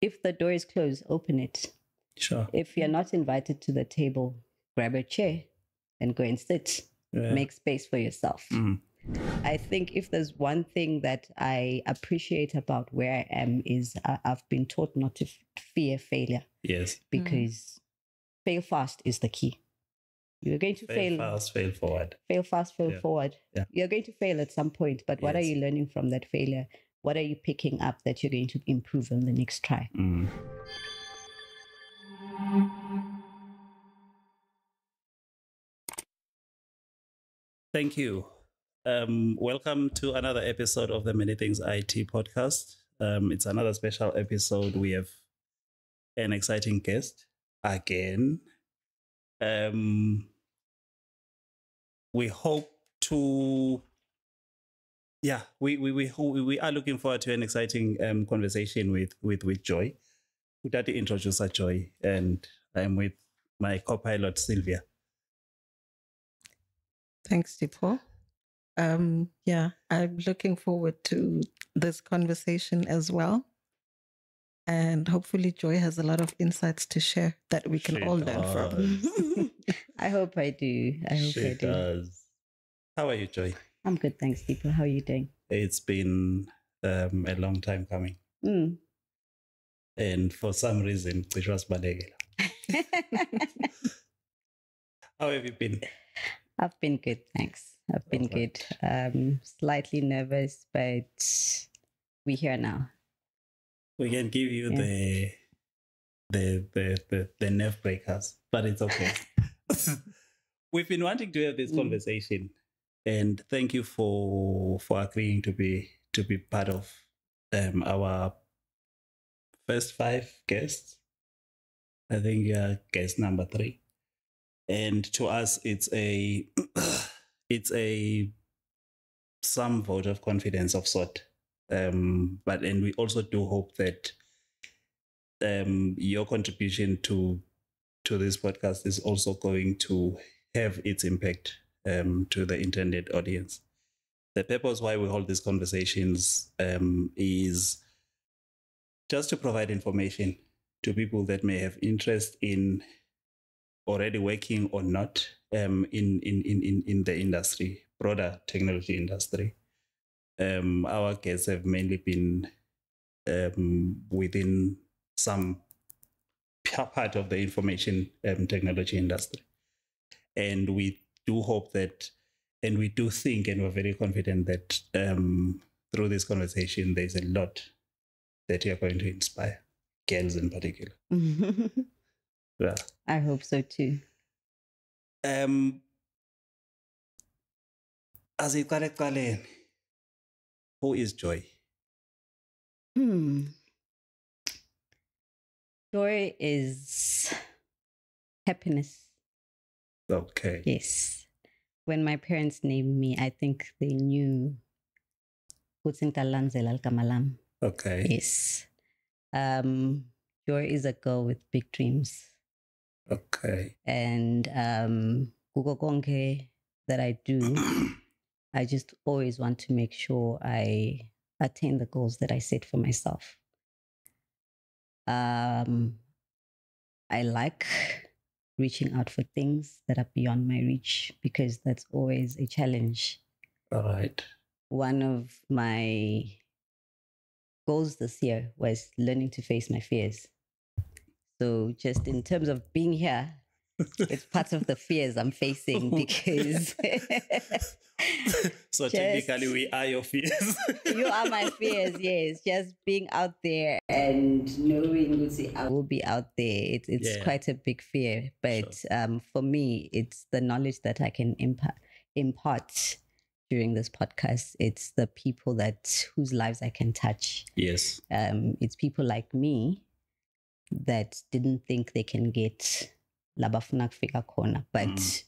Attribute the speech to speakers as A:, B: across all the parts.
A: if the door is closed, open it.
B: Sure.
A: If you're not invited to the table, grab a chair and go and sit.
B: Yeah.
A: Make space for yourself. I think if there's one thing that I appreciate about where I am is I've been taught not to fear failure.
B: Yes.
A: Because fail fast is the key. You're going to fail
B: fast, fail forward.
A: Fail fast, fail forward.
B: Yeah.
A: You're going to fail at some point, but what are you learning from that failure? What are you picking up that you're going to improve on the next try?
B: Thank you. Welcome to another episode of the ManyThingsIT podcast. It's another special episode. We have an exciting guest again. We hope to, we are looking forward to an exciting conversation with Joy. Would like to introduce her, Joy, and I'm with my co-pilot Sylvia.
C: Thanks, Tipo. I'm looking forward to this conversation as well. And hopefully Joy has a lot of insights to share that we can all learn from.
A: I hope I do.
B: She does. How are you, Joy?
A: I'm good, thanks, Tipo. How are you doing?
B: It's been a long time coming. And for some reason, which was Badegela. How have you been?
A: I've been good, thanks. I've been good. Slightly nervous, but we're here now.
B: We can give you the nerve breakers, but it's okay. We've been wanting to have this conversation, and thank you for agreeing to be part of our first 5 guests. I think you're guest number 3. And to us, it's a some vote of confidence of sort. And we also do hope that your contribution to this podcast is also going to have its impact to the intended audience. The purpose why we hold these conversations is just to provide information to people that may have interest in already working or not in the industry, broader technology industry. Our guests have mainly been within some part of the information technology industry. And we do hope that, and we do think, and we're very confident that through this conversation, there's a lot that you're going to inspire, girls in particular. Yeah.
A: I hope so too.
B: As it who is Joy?
A: Joy is happiness.
B: Okay.
A: Yes. When my parents named me, I think they knew.
B: Okay.
A: Yes. Joy is a girl with big dreams.
B: Okay.
A: And that I do, I just always want to make sure I attain the goals that I set for myself. I like reaching out for things that are beyond my reach because that's always a challenge.
B: All right.
A: One of my goals this year was learning to face my fears. So just in terms of being here, it's part of the fears I'm facing because...
B: So technically we are your fears.
A: You are my fears, yes. Just being out there and knowing I will be out there. It's quite a big fear. But sure. For me, it's the knowledge that I can impart during this podcast. It's the people whose lives I can touch.
B: Yes.
A: It's people like me that didn't think they can get labafuna kufika khona, but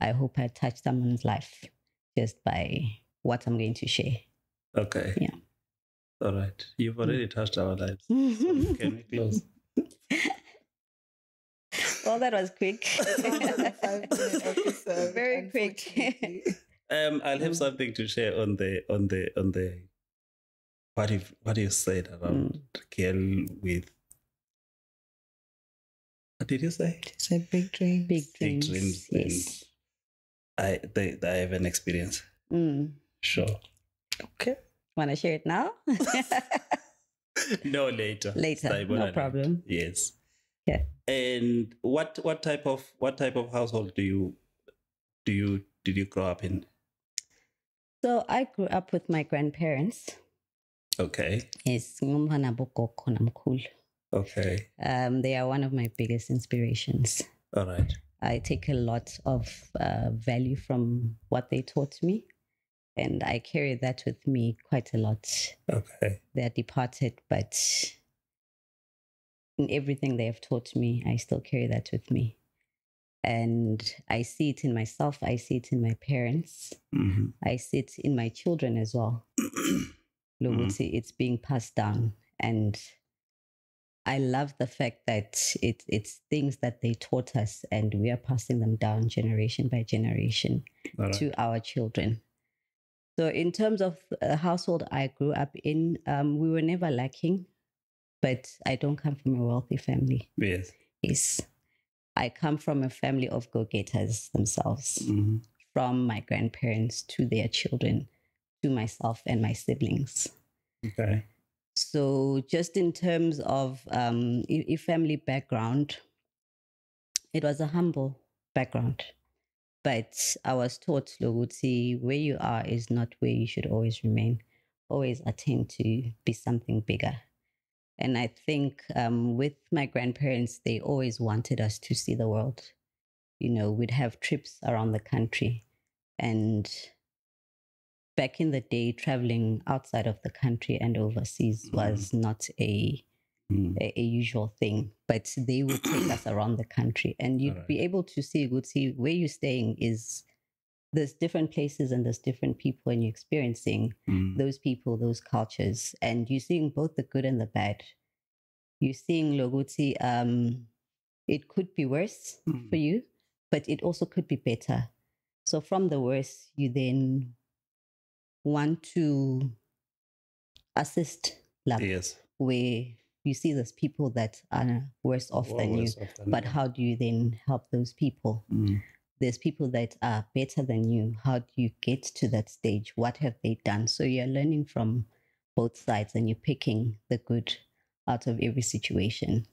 A: I hope I touch someone's life just by what I'm going to share.
B: Okay.
A: Yeah.
B: All right. You've already touched our lives. So can we close?
A: Well, that was quick.
C: 5-minute episode.
A: Very quick.
B: I'll have something to share on the what you said around girl with What did you say?
C: She said big dreams.
A: Big dreams.
B: Big dreams.
A: Yes.
B: And I have an experience. Sure.
C: Okay.
A: Want to share it now?
B: No, later.
A: Later. No problem.
B: Yes.
A: Yeah.
B: And what type of household did you grow up in?
A: So I grew up with my grandparents.
B: Okay.
A: Yes.
B: Okay.
A: They are one of my biggest inspirations.
B: All right.
A: I take a lot of value from what they taught me, and I carry that with me quite a lot.
B: Okay.
A: They're departed, but in everything they have taught me, I still carry that with me. And I see it in myself. I see it in my parents.
B: Mm-hmm.
A: I see it in my children as well. It's being passed down. And I love the fact that it's things that they taught us, and we are passing them down generation by generation to our children. So in terms of a household I grew up in, we were never lacking, but I don't come from a wealthy family.
B: Yes.
A: Yes. I come from a family of go-getters themselves, from my grandparents to their children, to myself and my siblings.
B: Okay.
A: So just in terms of family background, it was a humble background. But I was taught, Loguti, where you are is not where you should always remain. Always attempt to be something bigger. And I think with my grandparents, they always wanted us to see the world. We'd have trips around the country. And back in the day, traveling outside of the country and overseas was not a usual thing. But they would take us around the country, and you'd be able to see where you're staying is there's different places and there's different people, and you're experiencing those people, those cultures, and you're seeing both the good and the bad. You're seeing Loguti, it could be worse for you, but it also could be better. So from the worst, you then want to assist love, where you see those people that are worse off than you. But how do you then help those people? There's people that are better than you. How do you get to that stage? What have they done? So you're learning from both sides, and you're picking the good out of every situation.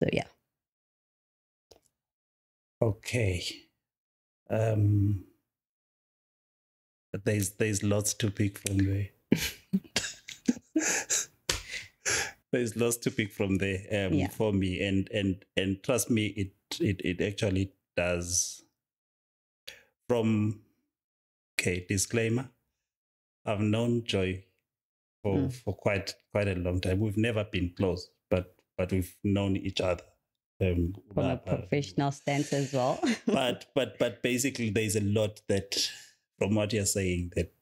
A: So yeah.
B: Okay. There's lots to pick from there. There's lots to pick from there for me, and trust me, it actually does. Disclaimer, I've known Joy for quite a long time. We've never been close, but we've known each other
A: from a professional stance as well.
B: but basically, there's a lot that, from what you're saying, that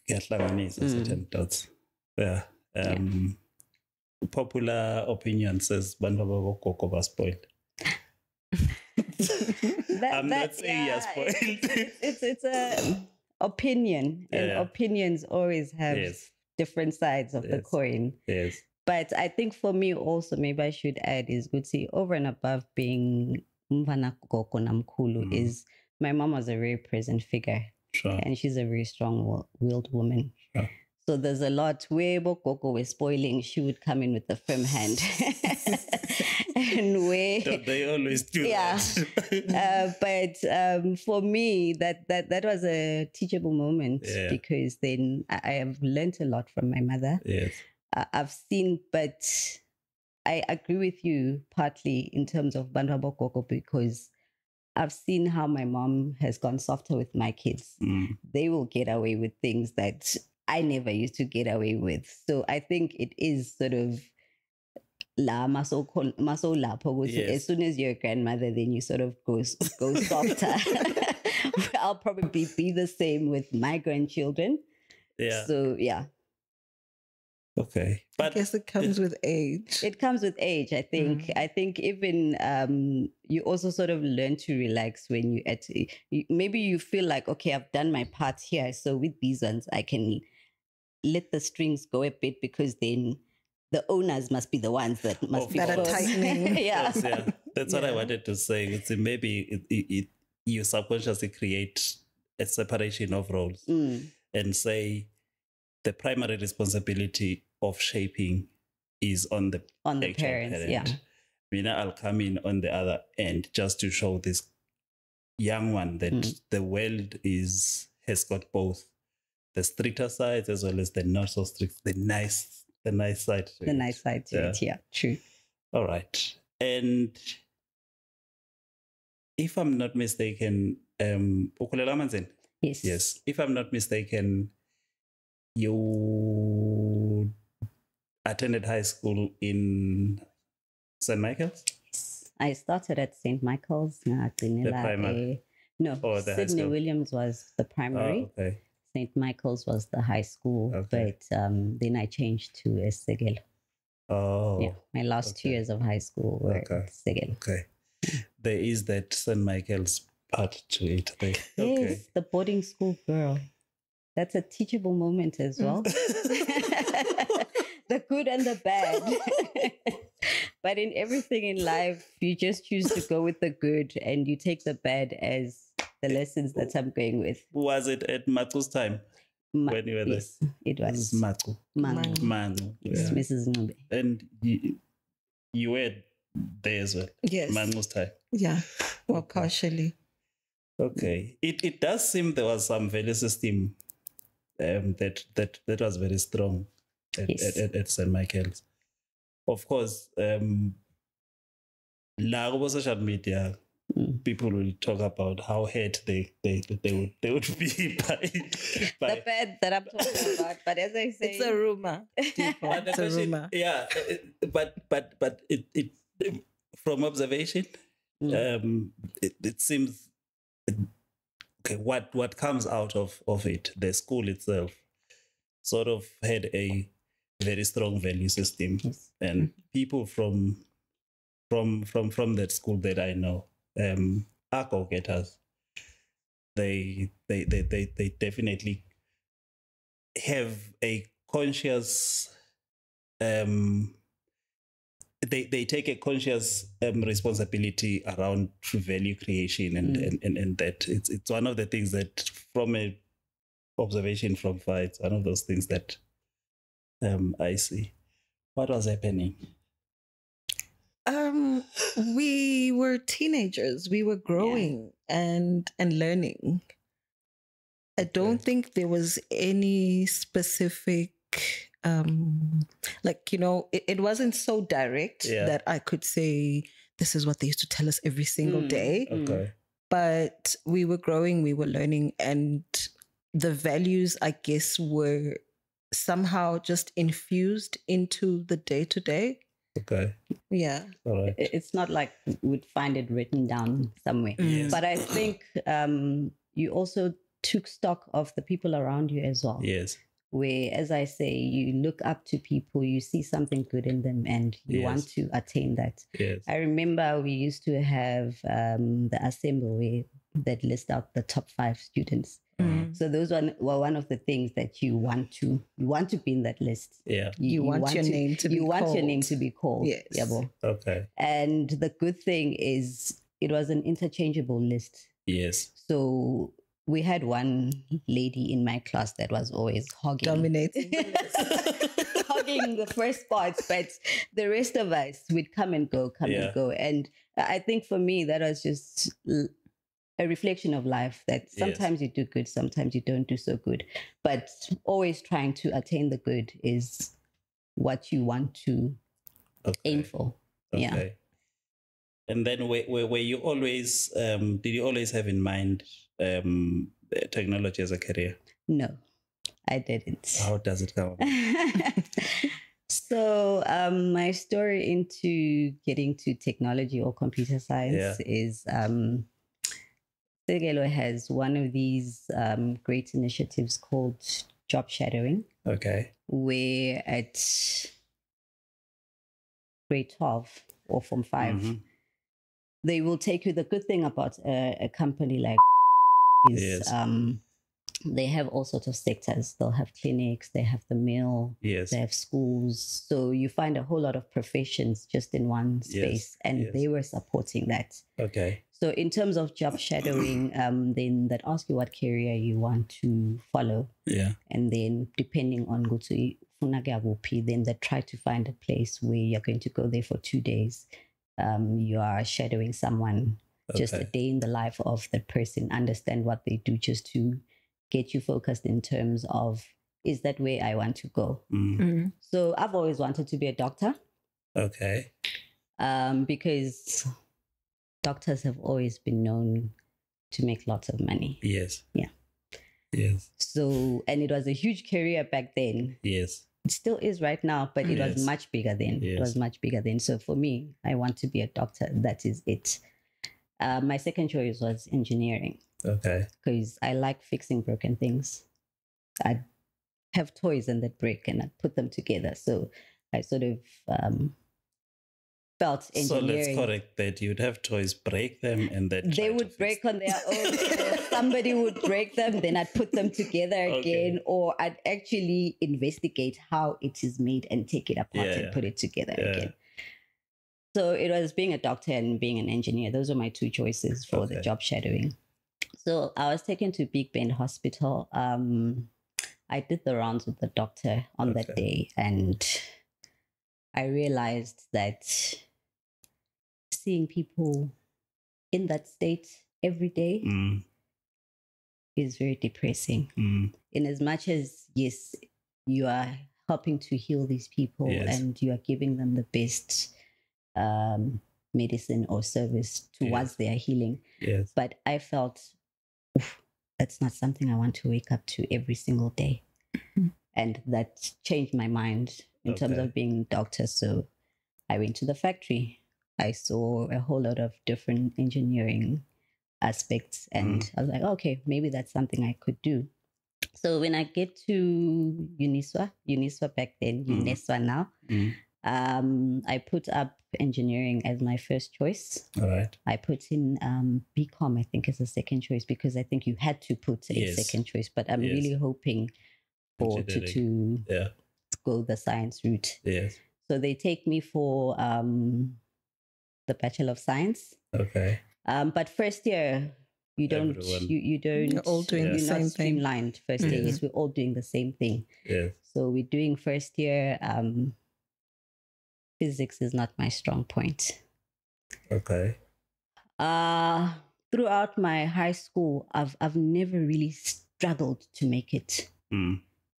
B: get certain dots. Yeah. Popular opinion says Bantu Koko was spoiled. I'm not saying you're spoiled.
A: It's a opinion, and opinions always have different sides of the coin.
B: Yes.
A: But I think for me also, maybe I should add, is good see over and above being Mvana Koko Namkulu, is my mom was a very present figure.
B: Sure.
A: And she's a very strong-willed woman. Sure. So there's a lot where Bokoko was spoiling, she would come in with a firm hand. And where
B: they always do that.
A: But for me, that was a teachable moment, because then I have learned a lot from my mother.
B: Yes.
A: I've seen, but I agree with you partly in terms of Bantu Bokoko, because I've seen how my mom has gone softer with my kids. They will get away with things that I never used to get away with. So I think it is sort of as soon as you're a grandmother, then you sort of go softer. I'll probably be the same with my grandchildren.
B: Yeah.
A: So yeah.
B: Okay. But
C: I guess it comes with age.
A: It comes with age, I think. I think even you also sort of learn to relax when maybe you feel like, okay, I've done my part here. So with these ones, I can let the strings go a bit, because then the owners must be the ones that must be
C: that are tightening.
A: Yeah.
B: Yes, yeah. That's what I wanted to say. It's maybe you subconsciously create a separation of roles and say the primary responsibility of shaping is on the
A: parents.
B: parent.
A: Yeah.
B: I'll come in on the other end just to show this young one that the world has got both the stricter sides as well as the not so strict, the nice side.
A: The nice side to it, yeah, true.
B: All right. And if I'm not mistaken, yes. If I'm not mistaken, you attended high school in St. Michael's?
A: Yes. I started at St. Michael's.
B: The primary?
A: Sydney Williams was the primary.
B: Oh, okay.
A: St. Michael's was the high school, but then I changed to Segel.
B: Oh.
A: Yeah, my last 2 years of high school were at Segel.
B: Okay. There is that St. Michael's part to it.
A: Yes, the boarding school girl. That's a teachable moment as well. The good and the bad. But in everything in life, you just choose to go with the good and you take the bad as the lessons that I'm going with.
B: Was it at Matu's time? When you were there?
A: Yes, it was.
B: Matu. Manu.
A: Yes,
B: Yeah.
A: Mrs. Ngube.
B: And you were there as well?
C: Yes.
B: Manu's time?
C: Yeah, well, partially.
B: Okay. It does seem there was some value system that was very strong at St. Michael's. Of course, social media, people will talk about how hurt they would be by
A: the bad that I'm talking about. But as I say,
C: it's a rumor. It's a rumor.
B: Yeah, but it from observation, it seems okay. What comes out of it, the school itself, sort of had a very strong value system, and people from that school that I know are go-getters. They definitely have a conscious they take a conscious responsibility around value creation and that it's one of the things that from a observation from far, it's one of those things that I see. What was happening?
C: We were teenagers. We were growing and learning. I don't think there was any specific, it wasn't so direct that I could say, this is what they used to tell us every single day.
B: Okay.
C: But we were growing, we were learning, and the values, I guess, were somehow just infused into the day-to-day.
B: Okay.
C: Yeah.
B: All right.
A: It's not like we'd find it written down somewhere.
B: Yes.
A: But I think you also took stock of the people around you as well.
B: Yes.
A: Where, as I say, you look up to people, you see something good in them and you want to attain that.
B: Yes.
A: I remember we used to have the assembly that list out the top 5 students. So those were one of the things that you want to be in that list.
B: Yeah.
A: You want your name to be called. You want your name to be called.
C: Yes.
A: Yabo.
B: Okay.
A: And the good thing is it was an interchangeable list.
B: Yes.
A: So we had one lady in my class that was always hogging.
C: Dominating.
A: Hogging the first spots, but the rest of us would come and go. And I think for me, that was just a reflection of life, that sometimes you do good, sometimes you don't do so good. But always trying to attain the good is what you want to aim for.
B: Okay.
A: Yeah.
B: And then were you always, did you always have in mind technology as a career?
A: No, I didn't.
B: How does it come?
A: So my story into getting to technology or computer science is Segelo has one of these great initiatives called job shadowing.
B: Okay.
A: Where at grade 12 or Form 5, they will take you. The good thing about a company like is they have all sorts of sectors. They'll have clinics, they have the mill,
B: Yes.
A: they have schools. So you find a whole lot of professions just in one space, and they were supporting that.
B: Okay.
A: So in terms of job shadowing, then that ask you what career you want to follow.
B: Yeah.
A: And then depending on then they try to find a place where you're going to go there for 2 days. You are shadowing someone, just a day in the life of that person, understand what they do, just to get you focused in terms of, is that where I want to go? So I've always wanted to be a doctor.
B: Okay.
A: Because doctors have always been known to make lots of money.
B: Yes.
A: Yeah.
B: Yes.
A: So, and it was a huge career back then.
B: Yes.
A: It still is right now, but it was much bigger then.
B: Yes.
A: It was much bigger then. So for me, I want to be a doctor. That is it. My second choice was engineering.
B: Okay.
A: Because I like fixing broken things. I have toys and that break and I put them together. So I sort of felt engineering.
B: So let's correct that. You'd have toys break them and then
A: they would break on their own. So somebody would break them, then I'd put them together again, or I'd actually investigate how it is made and take it apart and put it together again. So it was being a doctor and being an engineer. Those were my two choices for the job shadowing. So I was taken to Big Bend Hospital. I did the rounds with the doctor on that day, and I realized that seeing people in that state every day is very depressing. In as much as, yes, you are helping to heal these people and you are giving them the best medicine or service towards their healing. But I felt, that's not something I want to wake up to every single day. And that changed my mind in terms of being a doctor. So I went to the factory. I saw a whole lot of different engineering aspects, and I was like, okay, maybe that's something I could do. So when I get to Uniswa back then, UNESCO now, I put up engineering as my first choice.
B: All right.
A: I put in BCom, I think, as a second choice, because I think you had to put a second choice. But I'm really hoping for to go the science route.
B: Yes.
A: So they take me for the Bachelor of Science.
B: Okay.
A: But first year, you don't. You're
C: all doing the same thing.
A: Streamlined first year. Yes, we're all doing the same thing.
B: Yes.
A: So we're doing first year. Physics is not my strong point.
B: Okay.
A: Throughout my high school, I've never really struggled to make it.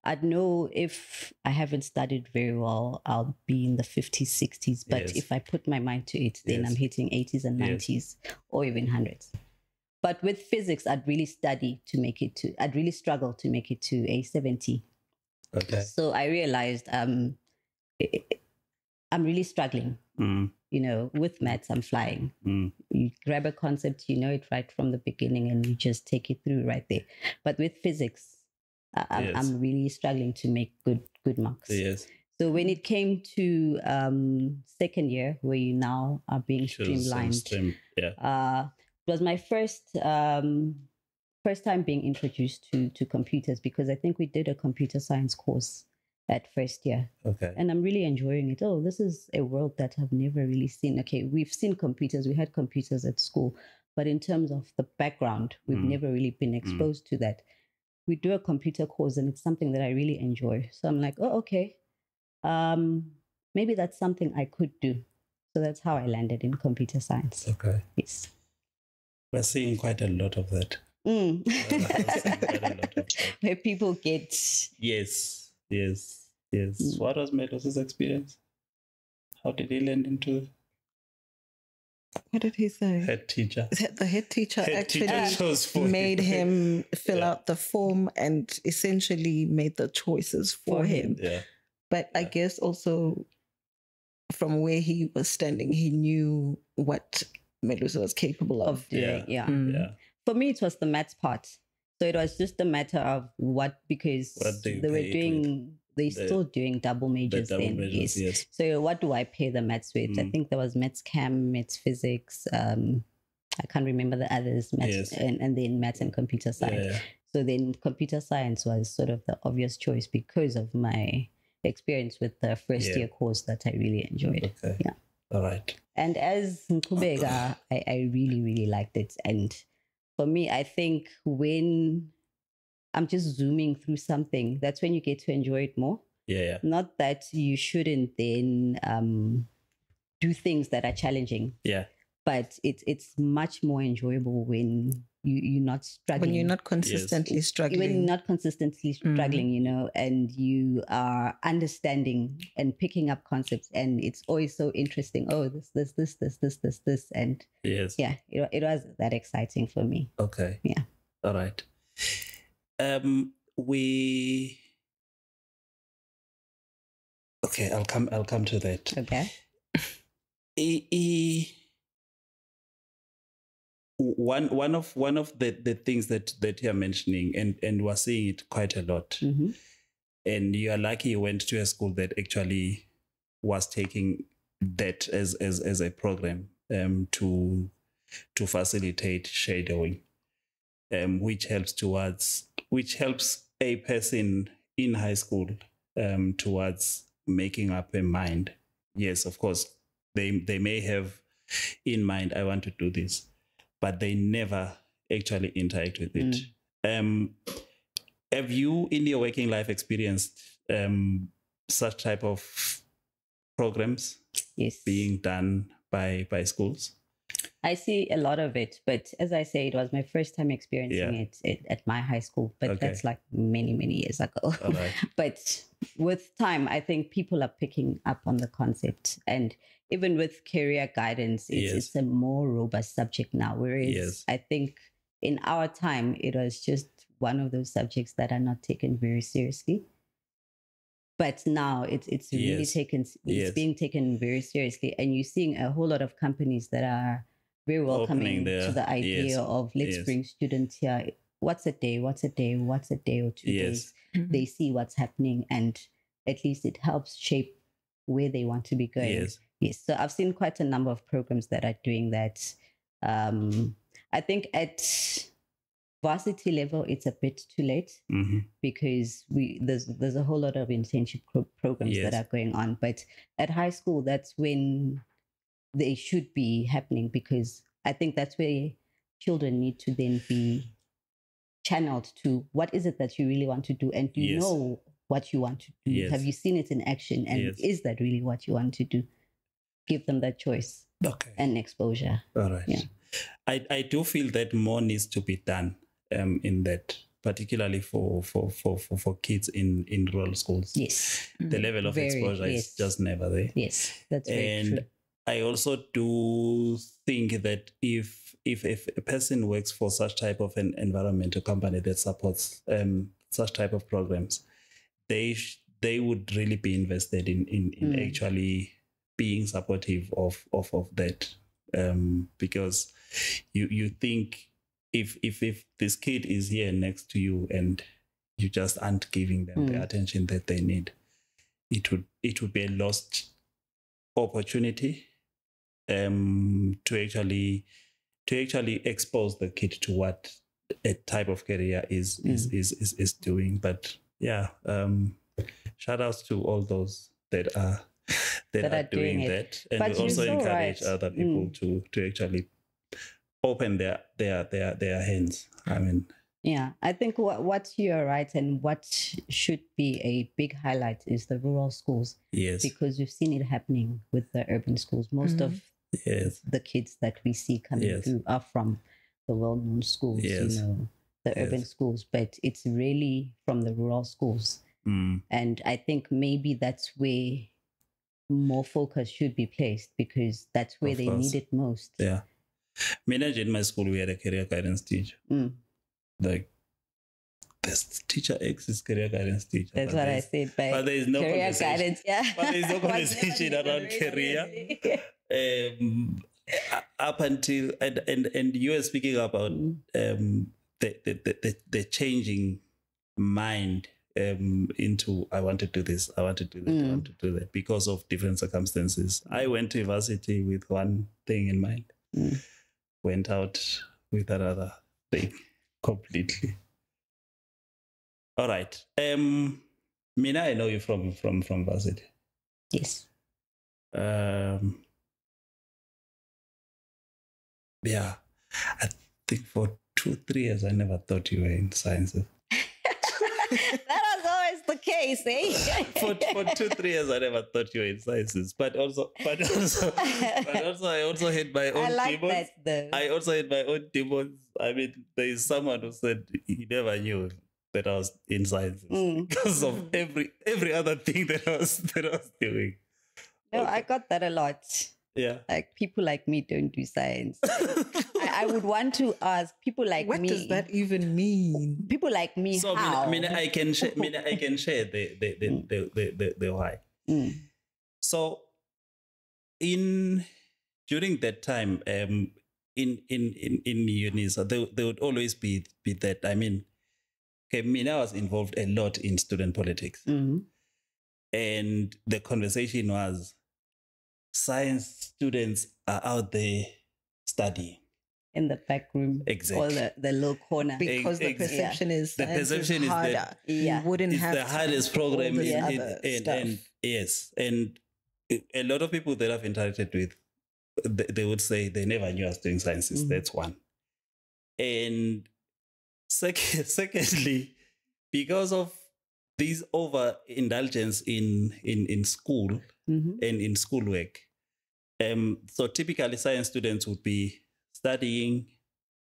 A: I'd know if I haven't studied very well, I'll be in the 50s, 60s. But if I put my mind to it, then I'm hitting 80s and 90s or even 100s. But with physics, I'd really I'd really struggle to make it to a 70.
B: Okay.
A: So I realized I'm really struggling. You know, with maths, I'm flying. You grab a concept, you know it right from the beginning, and you just take it through right there. But with physics, I'm really struggling to make good marks.
B: Yes.
A: So when it came to second year, where you now are being streamlined, it was my first time being introduced to computers, because I think we did a computer science course at first year. Okay. And I'm really enjoying it. Oh, this is a world that I've never really seen. Okay, we've seen computers, we had computers at school, but in terms of the background, we've never really been exposed to that. We do a computer course and it's something that I really enjoy. So I'm like, oh, okay, maybe that's something I could do. So that's how I landed in computer science.
B: Okay.
A: Yes.
B: We're seeing quite a lot of that.
A: Where people get...
B: Yes. What was Melos's experience? How did he land into...
C: What did he say?
B: Head teacher.
C: The head teacher actually made him fill out the form and essentially made the choices for him. Yeah. But I guess also from where he was standing, he knew what Melusa was capable of
A: doing. Yeah. For me, it was the maths part. So it was just a matter of because they're still doing double majors then. Yes. So what do I pair the maths with? I think there was maths chem, maths physics. I can't remember the others, maths, and then maths and computer science. So then computer science was sort of the obvious choice because of my experience with the first year course that I really enjoyed.
B: Okay.
A: Yeah.
B: All right.
A: And as Nkubega, I really, really liked it. And for me, I think when I'm just zooming through something, that's when you get to enjoy it more.
B: Yeah.
A: Not that you shouldn't then do things that are challenging.
B: Yeah.
A: But it's much more enjoyable when you're not struggling.
C: When you're not consistently struggling.
A: When you're not consistently struggling, you know, and you are understanding and picking up concepts, and it's always so interesting. Oh, this. And
B: yes.
A: Yeah, it was that exciting for me.
B: Okay.
A: Yeah.
B: All right. Okay, I'll come to that.
A: Okay.
B: One of the things that you're mentioning, and we're seeing it quite a lot.
A: Mm-hmm.
B: And you are lucky you went to a school that actually was taking that as a program to facilitate shadowing, which helps a person in high school towards making up a mind. Yes, of course, they may have in mind, I want to do this, but they never actually interact with it. Have you, in your working life, experienced such type of programs being done by schools?
A: I see a lot of it, but as I say, it was my first time experiencing it at my high school, but that's like many, many years ago.
B: All right.
A: But with time, I think people are picking up on the concept, and even with career guidance, it's a more robust subject now, whereas I think in our time, it was just one of those subjects that are not taken very seriously. But now it's really taken, it's being taken very seriously. And you're seeing a whole lot of companies that are very welcoming to the idea of let's bring students here. What's a day or 2 days? Mm-hmm. They see what's happening, and at least it helps shape where they want to be going. Yes. So I've seen quite a number of programs that are doing that. I think at varsity level, it's a bit too late because there's a whole lot of internship programs that are going on. But at high school, that's when they should be happening, because I think that's where children need to then be channeled to what is it that you really want to do, and do you know what you want to do? Have you seen it in action, and is that really what you want to do? Give them that choice and exposure.
B: All right. Yeah. I do feel that more needs to be done in that, particularly for kids in rural schools.
A: Yes.
B: The level of exposure is just never there.
A: Yes, that's very true.
B: I also do think that if a person works for such type of an environmental company that supports such type of programs, they would really be invested in actually being supportive of that, because you think if this kid is here next to you and you just aren't giving them the attention that they need, it would be a lost opportunity to actually expose the kid to what a type of career is doing. But shout outs to all those that are doing that, and we also encourage other people to actually open their hands. I mean,
A: I think what you're right, and what should be a big highlight is the rural schools.
B: Yes,
A: because we've seen it happening with the urban schools. Most of the kids that we see coming through are from the well-known schools, the urban schools, but it's really from the rural schools. And I think maybe that's where more focus should be placed, because that's where they need it most.
B: Yeah. In my school, we had a career guidance teacher. Like, this teacher X is career guidance teacher.
A: That's what I said.
B: But there is no
A: career guidance.
B: But there is no conversation around career. Up until and you were speaking about the changing mind into I want to do this, I want to do that, I want to do that, because of different circumstances. I went to university with one thing in mind, went out with another thing completely. All right. Mina, I know you from varsity.
A: Yes.
B: Yeah. I think for 2-3 years I never thought you were in sciences.
A: That was always the case, eh?
B: for 2-3 years I never thought you were in sciences. But also I also had my own
A: I like
B: demons.
A: that though.
B: I also had my own demons. I mean, there is someone who said he never knew that I was in sciences because of every other thing that I was doing.
A: No, I got that a lot.
B: Yeah.
A: Like people like me don't do science. I would want to ask people like
C: what
A: me.
C: What does that even mean?
A: People like me.
B: So
A: how?
B: I can share the why. So during that time, in uni, so there would always be that. I mean, okay, Mina was involved a lot in student politics, and the conversation was, science students are out there studying
A: in the back room,
B: exactly,
A: or the low corner,
C: because the perception is
B: the perception is
C: harder.
B: That
C: you wouldn't
B: it's
C: have
B: the hardest program
C: and
B: yes, and a lot of people that I've interacted with, they would say they never knew I was doing sciences. That's one. And secondly, because of this overindulgence in school and in schoolwork, so typically science students would be studying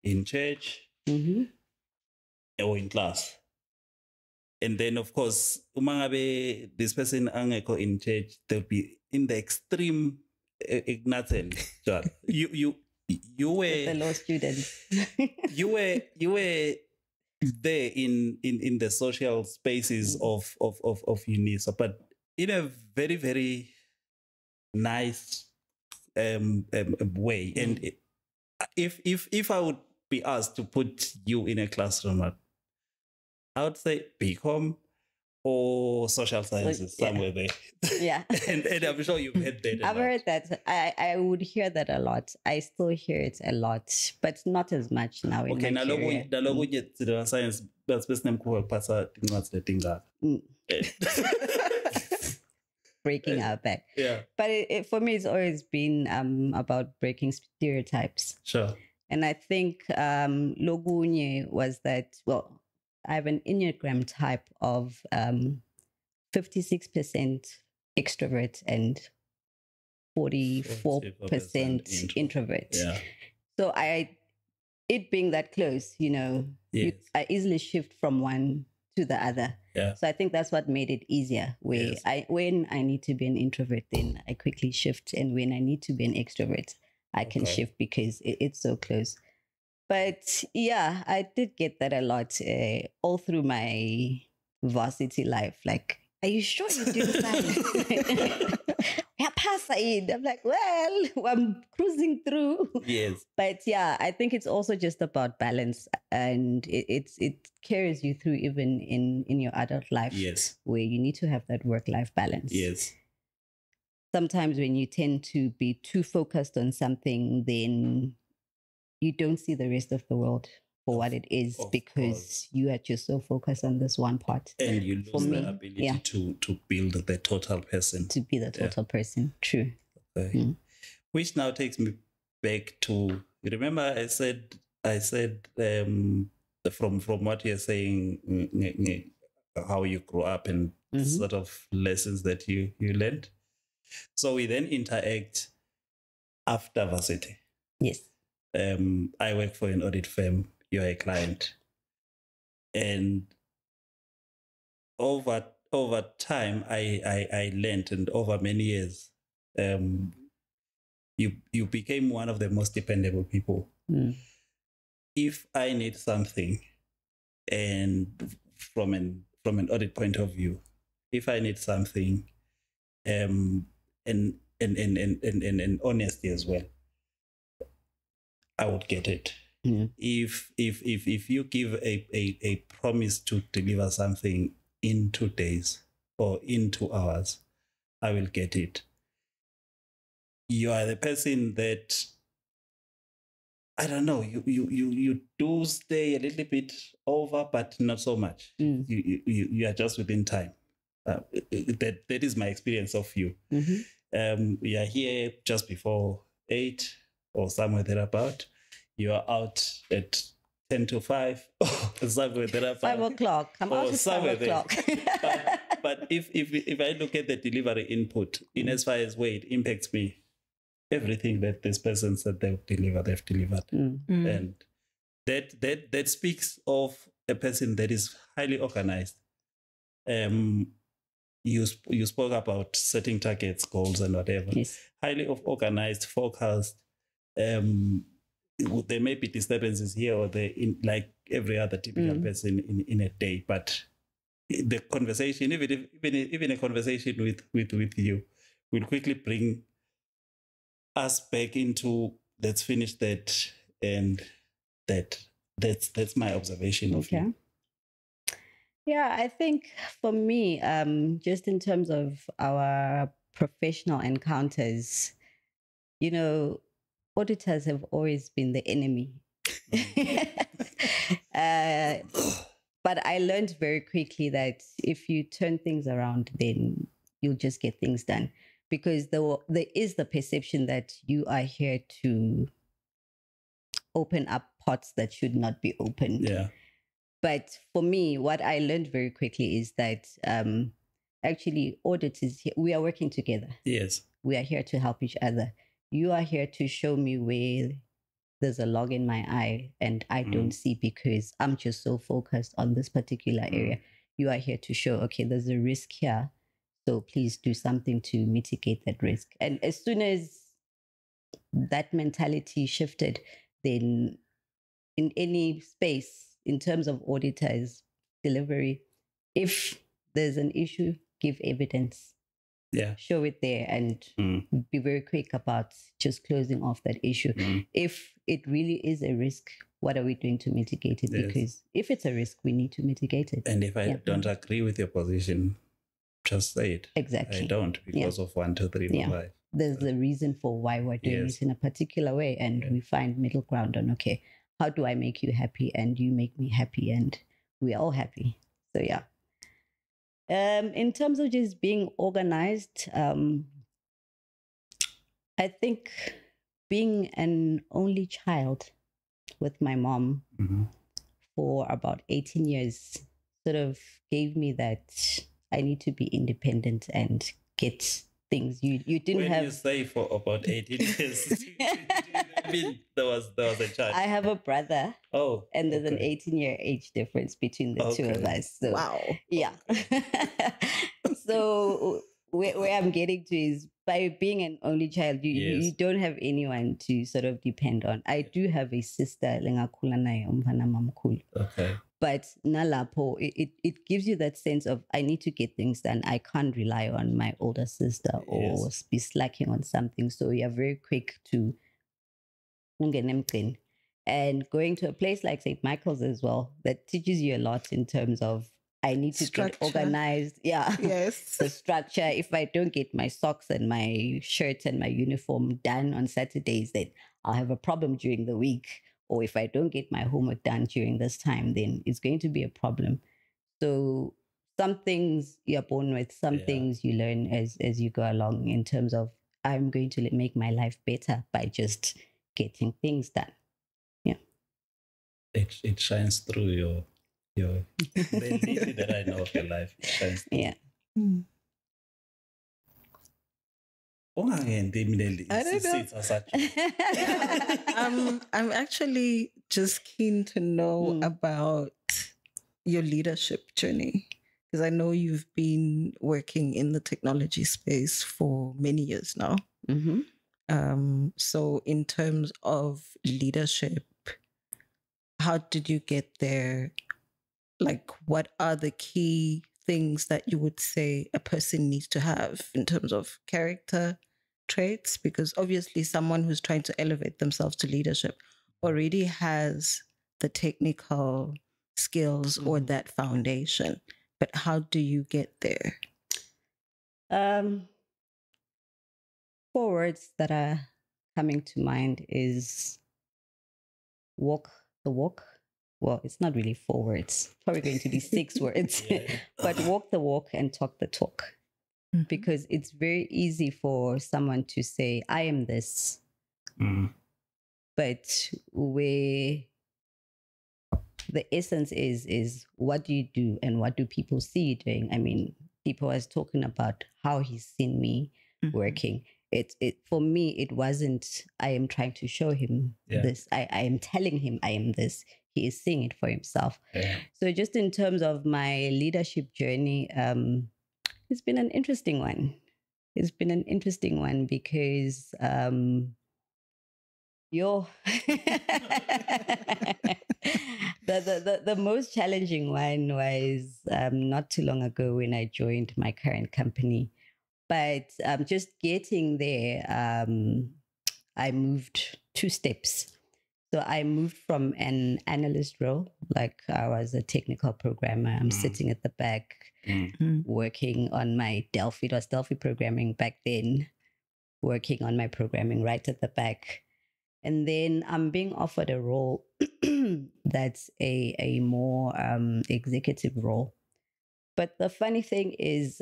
B: in church or in class. And then, of course, umangabe this person angeko in church, they'll be in the extreme ignorance. You were
A: the law students.
B: you were there in the social spaces of uni, so, but in a very, very nice way. And if I would be asked to put you in a classroom, I would say BCom or social sciences, somewhere there.
A: Yeah.
B: and I'm sure you've heard that.
A: I've heard that. I would hear that a lot. I still hear it a lot, but not as much now in Nigeria.
B: Okay, science, but
A: breaking our back.
B: Yeah.
A: But for me, it's always been about breaking stereotypes.
B: Sure.
A: And I think Logunye was that, well, I have an Enneagram type of 56% extrovert and 44% introvert.
B: Yeah.
A: So it being that close,
B: yes.
A: I easily shift from one to the other.
B: Yeah.
A: So I think that's what made it easier. Where
B: yes.
A: when I need to be an introvert, then I quickly shift. And when I need to be an extrovert, I can shift because it's so close. But yeah, I did get that a lot all through my varsity life. Like, are you sure you do science? I'm like, well, I'm cruising through.
B: Yes.
A: But yeah, I think it's also just about balance, and it carries you through even in your adult life.
B: Yes.
A: Where you need to have that work-life balance.
B: Yes.
A: Sometimes when you tend to be too focused on something, then you don't see the rest of the world for what it is, because you are just so focused on this one part.
B: And you lose the ability to build the total person.
A: To be the total person. True.
B: Okay. Which now takes me back to, remember I said from what you're saying, how you grew up and sort of lessons that you learned. So we then interact after varsity.
A: Yes.
B: I work for an audit firm. You're a client, and over time, I learned, and over many years, you became one of the most dependable people. If I need something, and from an audit point of view, if I need something, and honesty as well, I would get it. If you give a promise to deliver something in 2 days or in 2 hours, I will get it. You are the person that I don't know. You do stay a little bit over, but not so much. You are just within time. That is my experience of you. We are here just before 8 or somewhere thereabout. You are out at 10 to 5 somewhere thereabout.
A: 5 o'clock. I'm out at 5 o'clock.
B: But if I look at the delivery input, in as far as way it impacts me, everything that this person said they've delivered. And that speaks of a person that is highly organized. You spoke about setting targets, goals, and whatever.
A: Yes.
B: Highly organized, focused. There may be disturbances here or there, in like every other typical person in a day. But the conversation, even a conversation with you, will quickly bring us back into let's finish that, and that's my observation of you.
A: Yeah, I think for me, just in terms of our professional encounters, auditors have always been the enemy. But I learned very quickly that if you turn things around, then you'll just get things done. Because there is the perception that you are here to open up pots that should not be opened.
B: Yeah.
A: But for me, what I learned very quickly is that actually audit is here. We are working together.
B: Yes.
A: We are here to help each other. You are here to show me where there's a log in my eye and I don't see because I'm just so focused on this particular area. You are here to show, okay, there's a risk here. So please do something to mitigate that risk. And as soon as that mentality shifted, then in any space, in terms of auditors, delivery, if there's an issue, give evidence.
B: Yeah.
A: Show it there and be very quick about just closing off that issue. If it really is a risk, what are we doing to mitigate it? Yes. Because if it's a risk, we need to mitigate it.
B: And if I don't agree with your position, just say it.
A: Exactly.
B: I don't because of 1, 2, 3, 4, 5.
A: There's a reason for why we're doing it in a particular way, and we find middle ground on, okay, how do I make you happy and you make me happy and we're all happy. So yeah. In terms of just being organized, I think being an only child with my mom for about 18 years sort of gave me that I need to be independent and get things. You didn't
B: when
A: have.
B: You say for about 18 years. I mean, there was a child.
A: I have a brother.
B: Oh.
A: And there's an 18-year age difference between the two of us. So,
C: wow.
A: Yeah. So where I'm getting to is by being an only child, you don't have anyone to sort of depend on. I do have a sister,
B: okay.
A: But nalapo, it gives you that sense of I need to get things done. I can't rely on my older sister or be slacking on something. So you're very quick to and going to a place like St. Michael's as well, that teaches you a lot in terms of I need to get organized. Yeah.
C: Yes.
A: The structure. If I don't get my socks and my shirt and my uniform done on Saturdays, then I'll have a problem during the week. Or if I don't get my homework done during this time, then it's going to be a problem. So some things you're born with, some things you learn as you go along in terms of I'm going to make my life better by just getting things done. Yeah.
B: It shines through the beauty that I know of your life. It shines through.
A: Yeah.
C: I don't know. I'm actually just keen to know about your leadership journey, because I know you've been working in the technology space for many years now. So in terms of leadership, how did you get there? Like, what are the key things that you would say a person needs to have in terms of character traits? Because obviously someone who's trying to elevate themselves to leadership already has the technical skills or that foundation. But how do you get there?
A: 4 words that are coming to mind is walk the walk. Well, it's not really 4 words, probably going to be 6 words, but walk the walk and talk the talk. Because it's very easy for someone to say, I am this. But where the essence is what do you do and what do people see you doing? I mean, people was talking about how he's seen me working. It for me, it wasn't, I am trying to show him this. I am telling him I am this. He is seeing it for himself. So just in terms of my leadership journey, it's been an interesting one. It's been an interesting one because the most challenging one was not too long ago when I joined my current company. But just getting there, I moved 2 steps. So I moved from an analyst role, like I was a technical programmer. I'm sitting at the back, working on my Delphi. It was Delphi programming back then, working on my programming right at the back. And then I'm being offered a role that's a more executive role. But the funny thing is,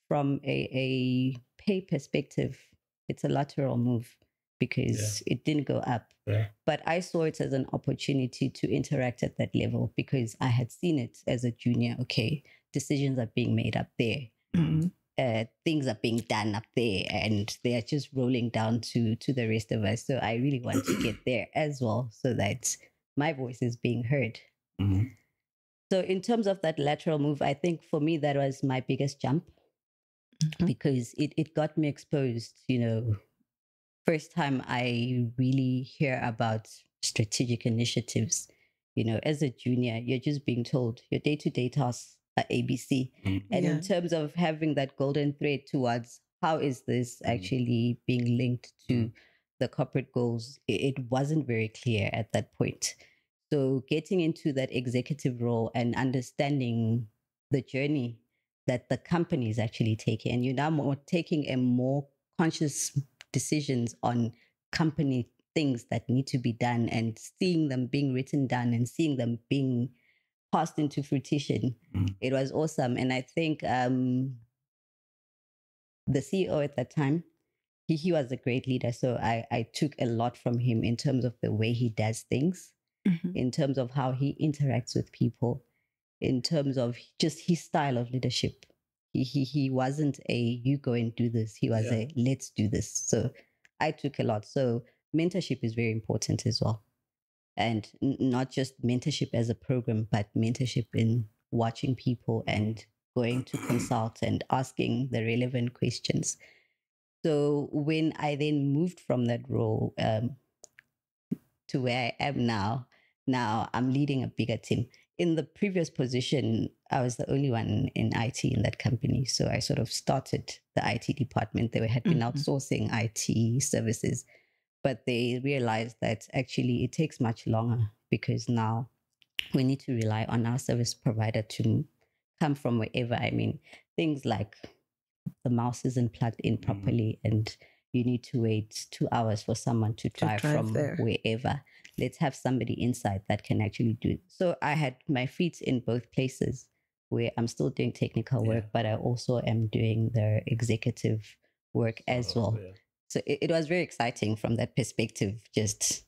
A: from a pay perspective, it's a lateral move because it didn't go up. But I saw it as an opportunity to interact at that level because I had seen it as a junior. Okay, decisions are being made up there. Things are being done up there and they are just rolling down to the rest of us. So I really want to get there as well so that my voice is being heard. So in terms of that lateral move, I think for me, that was my biggest jump because it got me exposed, first time I really hear about strategic initiatives. As a junior, you're just being told your day-to-day tasks are ABC. And in terms of having that golden thread towards how is this actually being linked to the corporate goals, it wasn't very clear at that point. So getting into that executive role and understanding the journey that the company is actually taking, and you're now taking a more conscious decisions on company things that need to be done and seeing them being written down and seeing them being passed into fruition. It was awesome. And I think the CEO at that time, he was a great leader. So I took a lot from him in terms of the way he does things, in terms of how he interacts with people, in terms of just his style of leadership. He wasn't a you go and do this. He was a let's do this. So I took a lot. So mentorship is very important as well. And not just mentorship as a program, but mentorship in watching people and going to consult and asking the relevant questions. So when I then moved from that role to where I am now I'm leading a bigger team. In the previous position, I was the only one in IT in that company. So I sort of started the IT department. They had been outsourcing IT services. But they realized that actually it takes much longer because now we need to rely on our service provider to come from wherever. I mean, things like the mouse isn't plugged in properly and you need to wait 2 hours for someone to drive from there. Wherever. Let's have somebody inside that can actually do it. So I had my feet in both places where I'm still doing technical work, but I also am doing the executive work as well. So it was very exciting from that perspective, just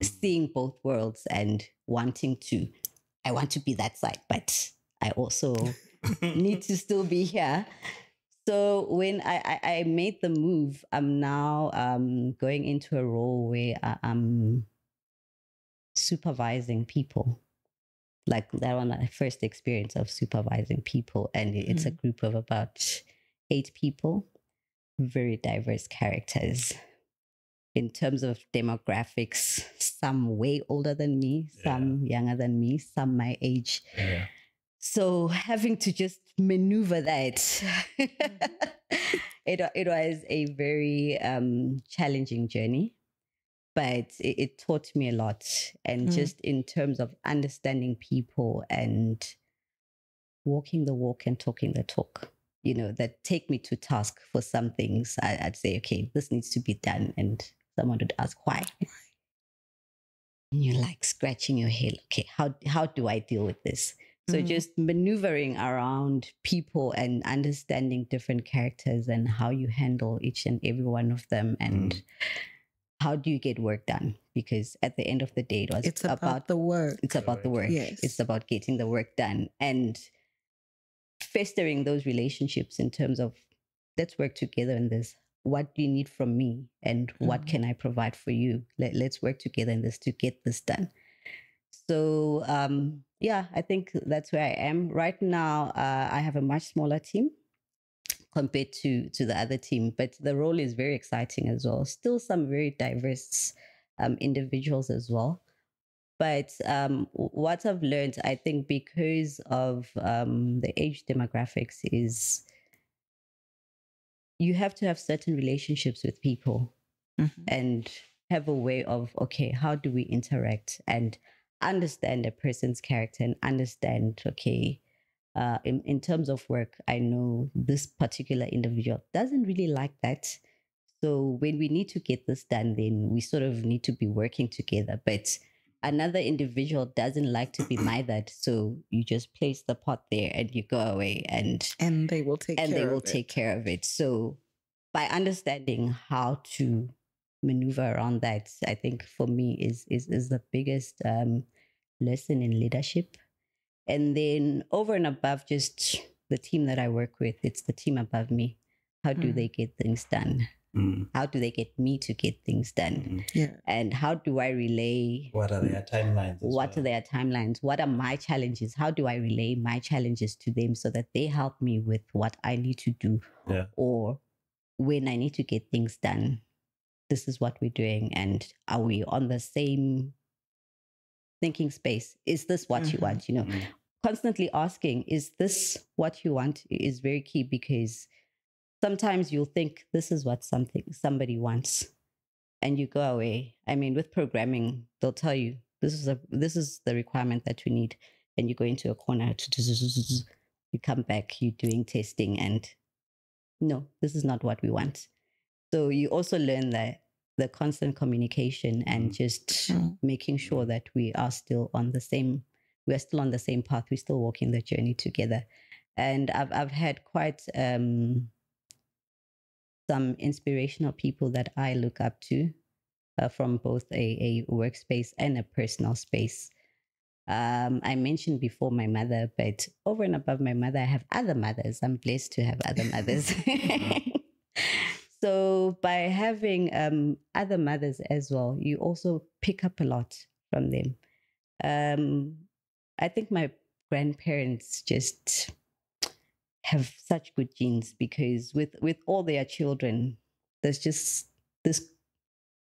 A: seeing both worlds and I want to be that side, but I also need to still be here. So when I made the move, I'm now going into a role where I'm supervising people. Like that one, my first experience of supervising people. And it's a group of about 8 people. Very diverse characters in terms of demographics, some way older than me, some younger than me, some my age. So having to just maneuver that, it was a very challenging journey, but it taught me a lot. And just in terms of understanding people and walking the walk and talking the talk. That take me to task for some things. I'd say, okay, this needs to be done. And someone would ask why. And you're like scratching your head. Okay, how do I deal with this? So just maneuvering around people and understanding different characters and how you handle each and every one of them, and how do you get work done? Because at the end of the day,
C: it's about the work.
A: It's about the work.
C: Yes.
A: It's about getting the work done and festering those relationships in terms of, let's work together in this. What do you need from me? And what can I provide for you? Let's work together in this to get this done. So, I think that's where I am right now. I have a much smaller team compared to the other team, but the role is very exciting as well. Still some very diverse individuals as well. But what I've learned, I think, because of the age demographics, is you have to have certain relationships with people and have a way of, okay, how do we interact and understand a person's character and understand, okay, in terms of work, I know this particular individual doesn't really like that. So when we need to get this done, then we sort of need to be working together. But another individual doesn't like to be mithered. So you just place the pot there and you go away and
C: they will take
A: care of it. So by understanding how to maneuver around that, I think for me is the biggest lesson in leadership. And then over and above just the team that I work with, it's the team above me. How do they get things done? How do they get me to get things done?
C: Yeah.
A: And how do I relay?
B: What are their timelines?
A: Are their timelines? What are my challenges? How do I relay my challenges to them so that they help me with what I need to do?
B: Yeah.
A: Or when I need to get things done, this is what we're doing. And are we on the same thinking space? Is this what you want? Constantly asking, is this what you want, is very key, because sometimes you'll think this is what somebody wants and you go away. I mean, with programming, they'll tell you this is the requirement that we need, and you go into a corner, you come back, you're doing testing, and no, this is not what we want. So you also learn that the constant communication and just making sure that we are still on the same path, we're still walking the journey together. And I've had quite some inspirational people that I look up to from both a workspace and a personal space. I mentioned before my mother, but over and above my mother, I have other mothers. I'm blessed to have other mothers. So by having other mothers as well, you also pick up a lot from them. I think my grandparents just have such good genes, because with all their children, there's just this,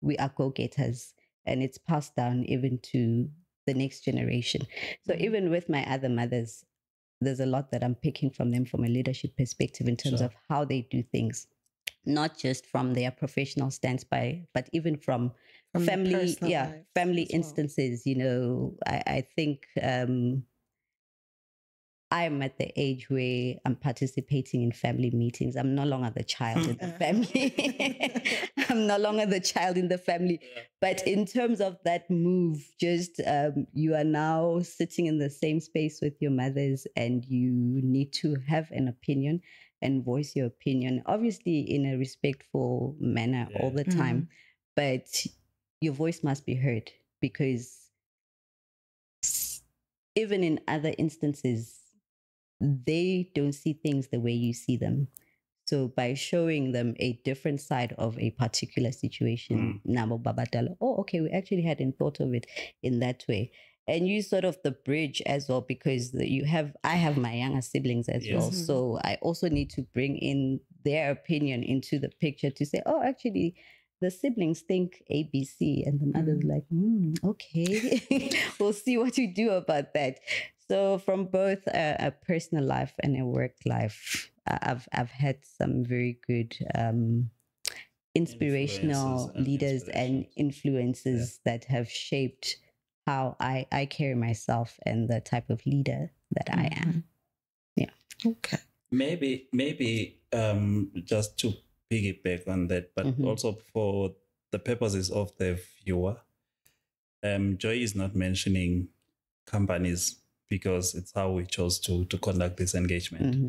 A: we are go-getters, and it's passed down even to the next generation. So even with my other mothers, there's a lot that I'm picking from them from a leadership perspective in terms of how they do things, not just from their professional stance, but even from family, family instances. I think I'm at the age where I'm participating in family meetings. I'm no longer the child in the family. I'm no longer the child in the family. But in terms of that move, just you are now sitting in the same space with your mothers, and you need to have an opinion and voice your opinion, obviously in a respectful manner all the time. But your voice must be heard, because even in other instances, they don't see things the way you see them. So by showing them a different side of a particular situation, Nabo Babatalo, oh, okay, we actually hadn't thought of it in that way. And you sort of the bridge as well, because I have my younger siblings as well. So I also need to bring in their opinion into the picture to say, oh, actually, the siblings think ABC, and the mother's like, okay, we'll see what you do about that. So from both a personal life and a work life, I've had some very good inspirational leaders and influences that have shaped how I carry myself and the type of leader that I am. Yeah.
C: Okay.
B: Maybe just to piggyback on that, but also for the purposes of the viewer, Joy is not mentioning companies because it's how we chose to conduct this engagement.
A: Mm-hmm.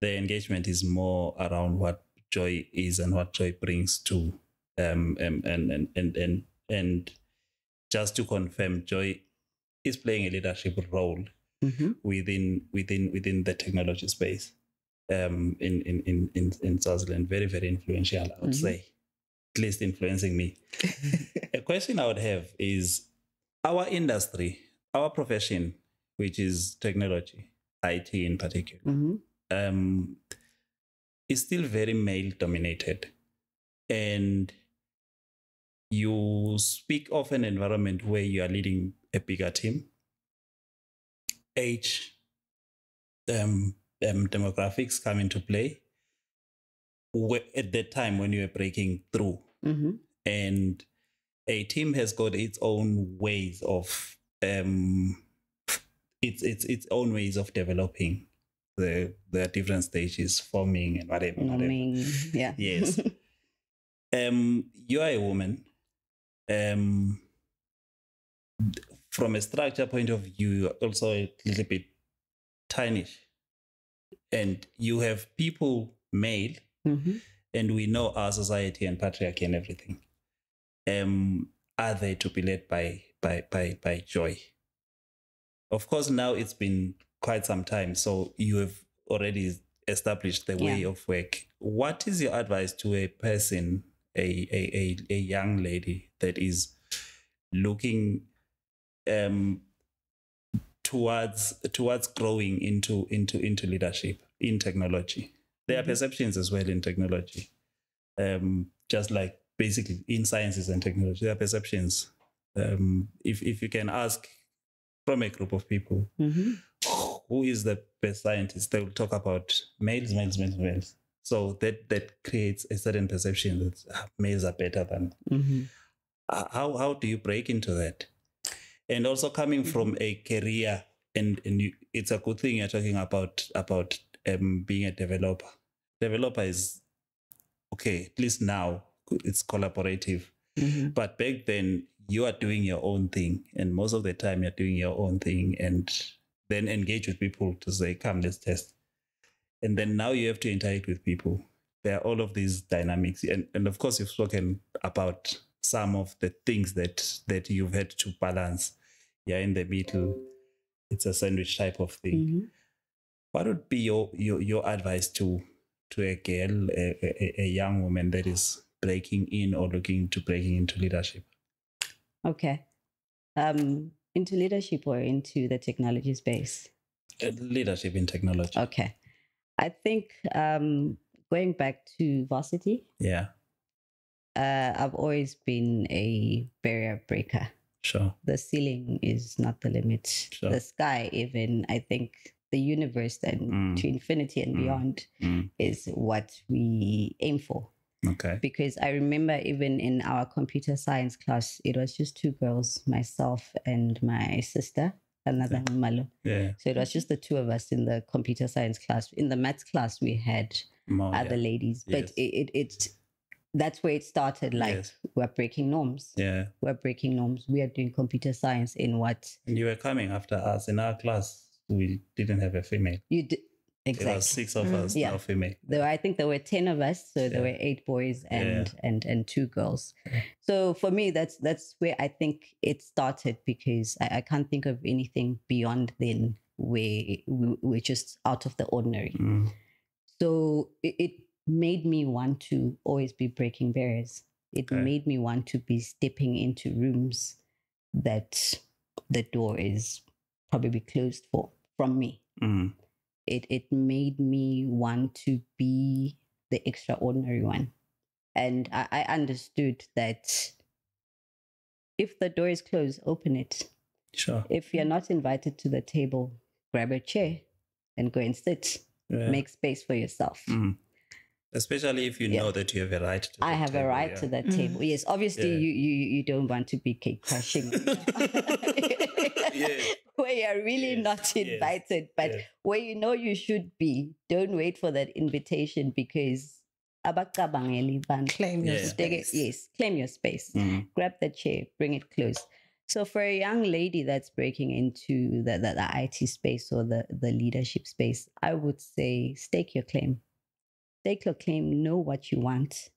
B: The engagement is more around what Joy is and what Joy brings to and just to confirm, Joy is playing a leadership role
A: Mm-hmm.
B: within the technology space in Swaziland. Very, very influential, I would
A: Mm-hmm.
B: say, at least influencing me. A question I would have is our industry, our profession, which is technology, IT in particular,
A: Mm-hmm.
B: is still very male dominated. And you speak of an environment where you are leading a bigger team. Age, demographics come into play at that time when you are breaking through.
A: Mm-hmm.
B: And a team has got its own ways of its own ways of developing. There are different stages, forming and whatever.
A: Yeah.
B: Yes. You are a woman. From a structure point of view, you're also a little bit tiny. And you have people, male,
A: Mm-hmm.
B: and we know our society and patriarchy and everything. Are they to be led by Joy? Of course, now it's been quite some time, so you have already established the way of work. What is your advice to a person, a young lady that is looking towards growing into leadership in technology? There are perceptions as well in technology, just like basically in sciences and technology. There are perceptions. If you can ask from a group of people, who is the best scientist, they will talk about males. So that creates a certain perception that males are better than. How do you break into that? And also coming from a career, and it's a good thing you're talking about being a developer. Developer is okay, at least now it's collaborative. But back then you are doing your own thing, and most of the time you're doing your own thing, and then engage with people to say, come, let's test. And then now you have to interact with people. There are all of these dynamics, and of course you've spoken about some of the things that you've had to balance. You're in the middle. It's a sandwich type of thing. What would be your advice to a girl, a young woman that is breaking in or looking to breaking into leadership?
A: Okay. Into leadership or into the technology space?
B: Leadership in technology.
A: Okay. I think going back to varsity, I've always been a barrier breaker.
B: Sure.
A: The ceiling is not the limit.
B: Sure.
A: The sky, even, I think the universe and to infinity and beyond is what we aim for.
B: Okay.
A: Because I remember even in our computer science class, it was just two girls, myself and my sister, another Nxumalo.
B: Yeah.
A: So it was just the two of us in the computer science class. In the maths class, we had other ladies, but it that's where it started. Like, we're breaking norms.
B: Yeah.
A: We're breaking norms. We are doing computer science in what?
B: And you were coming after us. In our class, we didn't have a female.
A: You did. Exactly.
B: There were 6 of us, now female.
A: I think there were 10 of us, so there were 8 boys and 2 girls. So for me, that's where I think it started, because I can't think of anything beyond then where we're just out of the ordinary. So it made me want to always be breaking barriers. It made me want to be stepping into rooms that the door is probably closed from me. It made me want to be the extraordinary one. And I understood that if the door is closed, open it.
B: Sure.
A: If you're not invited to the table, grab a chair and go and sit. Make space for yourself.
B: Especially if you know that you have a right to
A: I have a right to that table. Yes, obviously you don't want to be cake crushing. Where you're really not invited, but where you know you should be. Don't wait for that invitation, because
C: claim your space.
A: Yes, claim your space. Grab the chair, bring it close. So for a young lady that's breaking into the IT space or the leadership space, I would say stake your claim. Stake your claim, know what you want,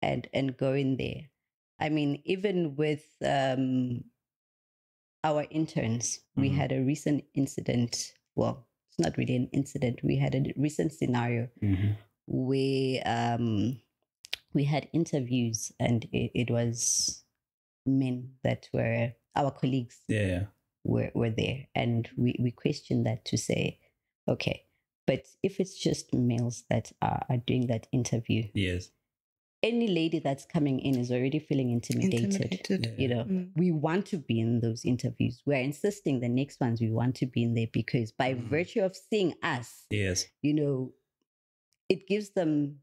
A: and go in there. I mean, even with our interns, we had a recent incident. Well, it's not really an incident. We had a recent scenario where we had interviews, and it was men that were our colleagues. Were there, and we questioned that to say, okay, but if it's just males that are doing that interview, any lady that's coming in is already feeling intimidated. You know, we want to be in those interviews. We're insisting the next ones we want to be in there because by virtue of seeing us, you know, it gives them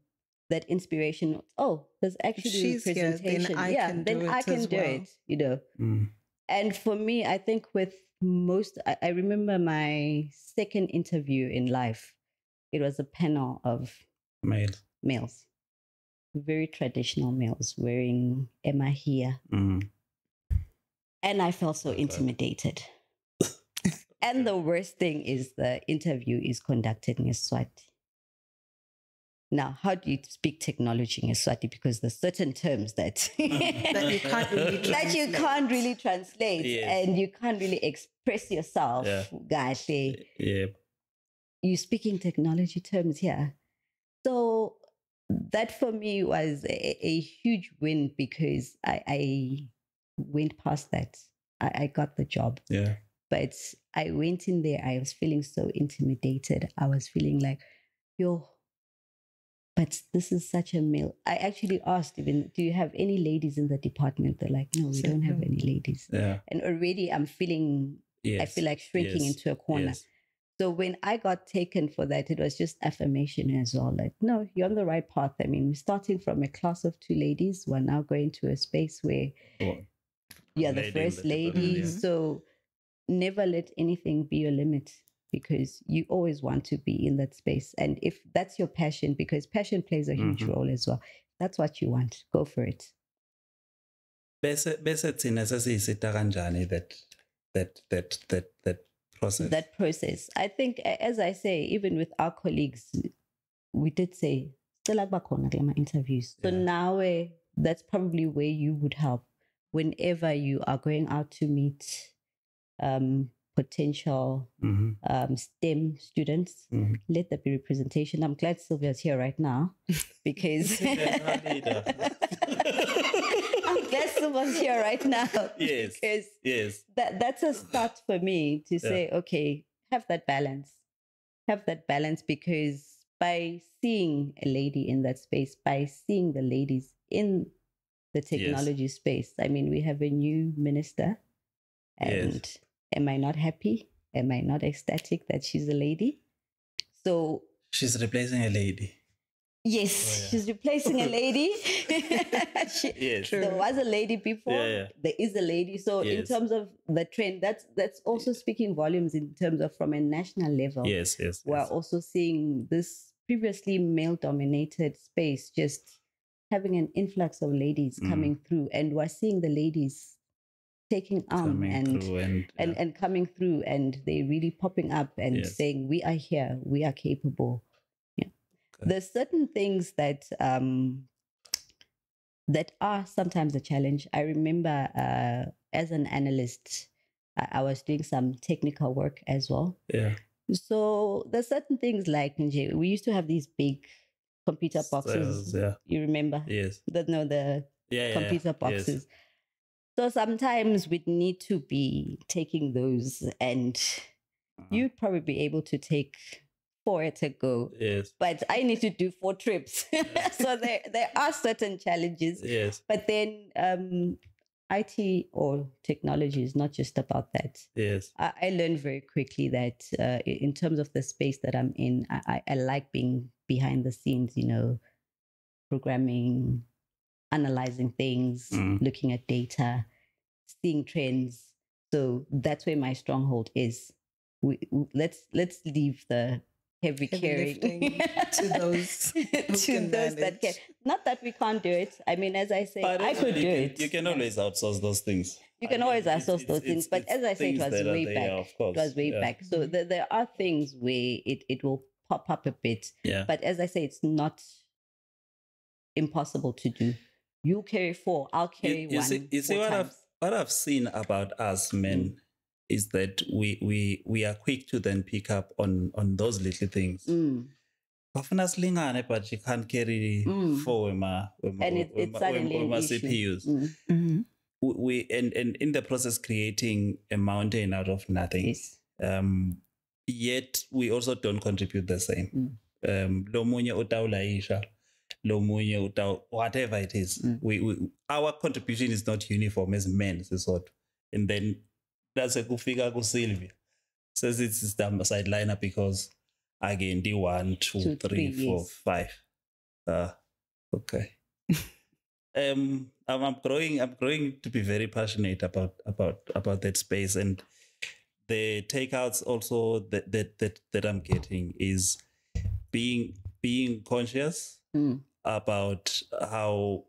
A: that inspiration. Oh, there's actually a presentation. Then I can do it, you know. And for me, I think with most, I remember my second interview in life. It was a panel of males. Very traditional males wearing Emma here. And I felt so intimidated. And the worst thing is the interview is conducted in Swati. Now, how do you speak technology in Swati? Because there's certain terms that, that you can't really translate and you can't really express yourself. You're speaking technology terms here. So that for me was a huge win because I went past that. I got the job. But I went in there. I was feeling so intimidated. I was feeling like, but this is such a male. I actually asked even, do you have any ladies in the department? They're like, no, we don't have any ladies. And already I'm feeling, I feel like shrinking into a corner. So when I got taken for that, it was just affirmation as well. Like, no, you're on the right path. I mean, we're starting from a class of 2 ladies. We're now going to a space where you're the first lady. So never let anything be your limit because you always want to be in that space. And if that's your passion, because passion plays a huge role as well. That's what you want. Go for it.
B: Bese thina sesiyisita kanjani that process? That
A: process. I think, as I say, even with our colleagues, we did say, interviews. So now that's probably where you would help whenever you are going out to meet potential STEM students. Let there be representation. I'm glad Sylvia's here right now because I'm glad Sylvia's here right now. Because that's a start for me to say, okay, have that balance. Have that balance because by seeing a lady in that space, by seeing the ladies in the technology space, I mean, we have a new minister and am I not happy? Am I not ecstatic that she's a lady? So
B: she's replacing a lady.
A: Yes, she's replacing a lady. There was a lady before. There is a lady. So in terms of the trend, that's also speaking volumes in terms of from a national level. We're also seeing this previously male-dominated space just having an influx of ladies coming through, and we're seeing the ladies taking arm and coming through, and they really popping up and saying, we are here, we are capable. There's certain things that that are sometimes a challenge. I remember as an analyst, I was doing some technical work as well. So there's certain things like, we used to have these big computer boxes. You remember? The computer boxes. So sometimes we'd need to be taking those, and you'd probably be able to take 4 at a go. But I need to do 4 trips. So there are certain challenges. But then IT or technology is not just about that. I learned very quickly that in terms of the space that I'm in, I like being behind the scenes, programming, analyzing things, looking at data, seeing trends. So that's where my stronghold is. Let's leave the heavy carrying
C: to those
A: that can. Not that we can't do it. I mean, as I say, I could do it.
B: You can always outsource those things.
A: You can always assess those things, but as I say, it was way back. It was way back. So there are things where it will pop up a bit.
B: Yeah.
A: But as I say, it's not impossible to do. You carry 4, I'll carry 1.
B: You see what I've seen about us men is that we are quick to then pick up on those little things. But you can't carry 4 and
A: it's suddenly an
B: CPUs. We and in the process creating a mountain out of nothing.
A: Yes.
B: Yet we also don't contribute the same. Whatever it is, we our contribution is not uniform as men. And then that's a good figure. Sylvia says it's the sideliner because again the 1, 2, 3, 4, 5. Okay. I'm growing to be very passionate about that space, and the takeouts also that I'm getting is being conscious about how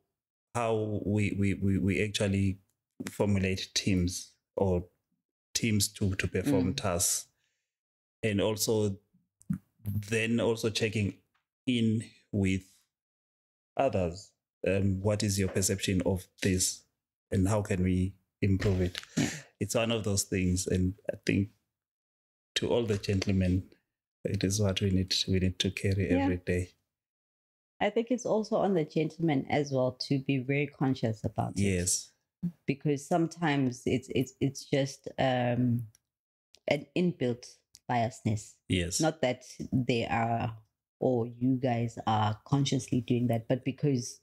B: we actually formulate teams to perform tasks, and also checking in with others. What is your perception of this, and how can we improve it?
A: Yeah.
B: It's one of those things, and I think to all the gentlemen, it is what we need to carry every day.
A: I think it's also on the gentleman as well to be very conscious about it.
B: Yes,
A: because sometimes it's just an inbuilt biasness.
B: Yes,
A: not that they are or you guys are consciously doing that, but because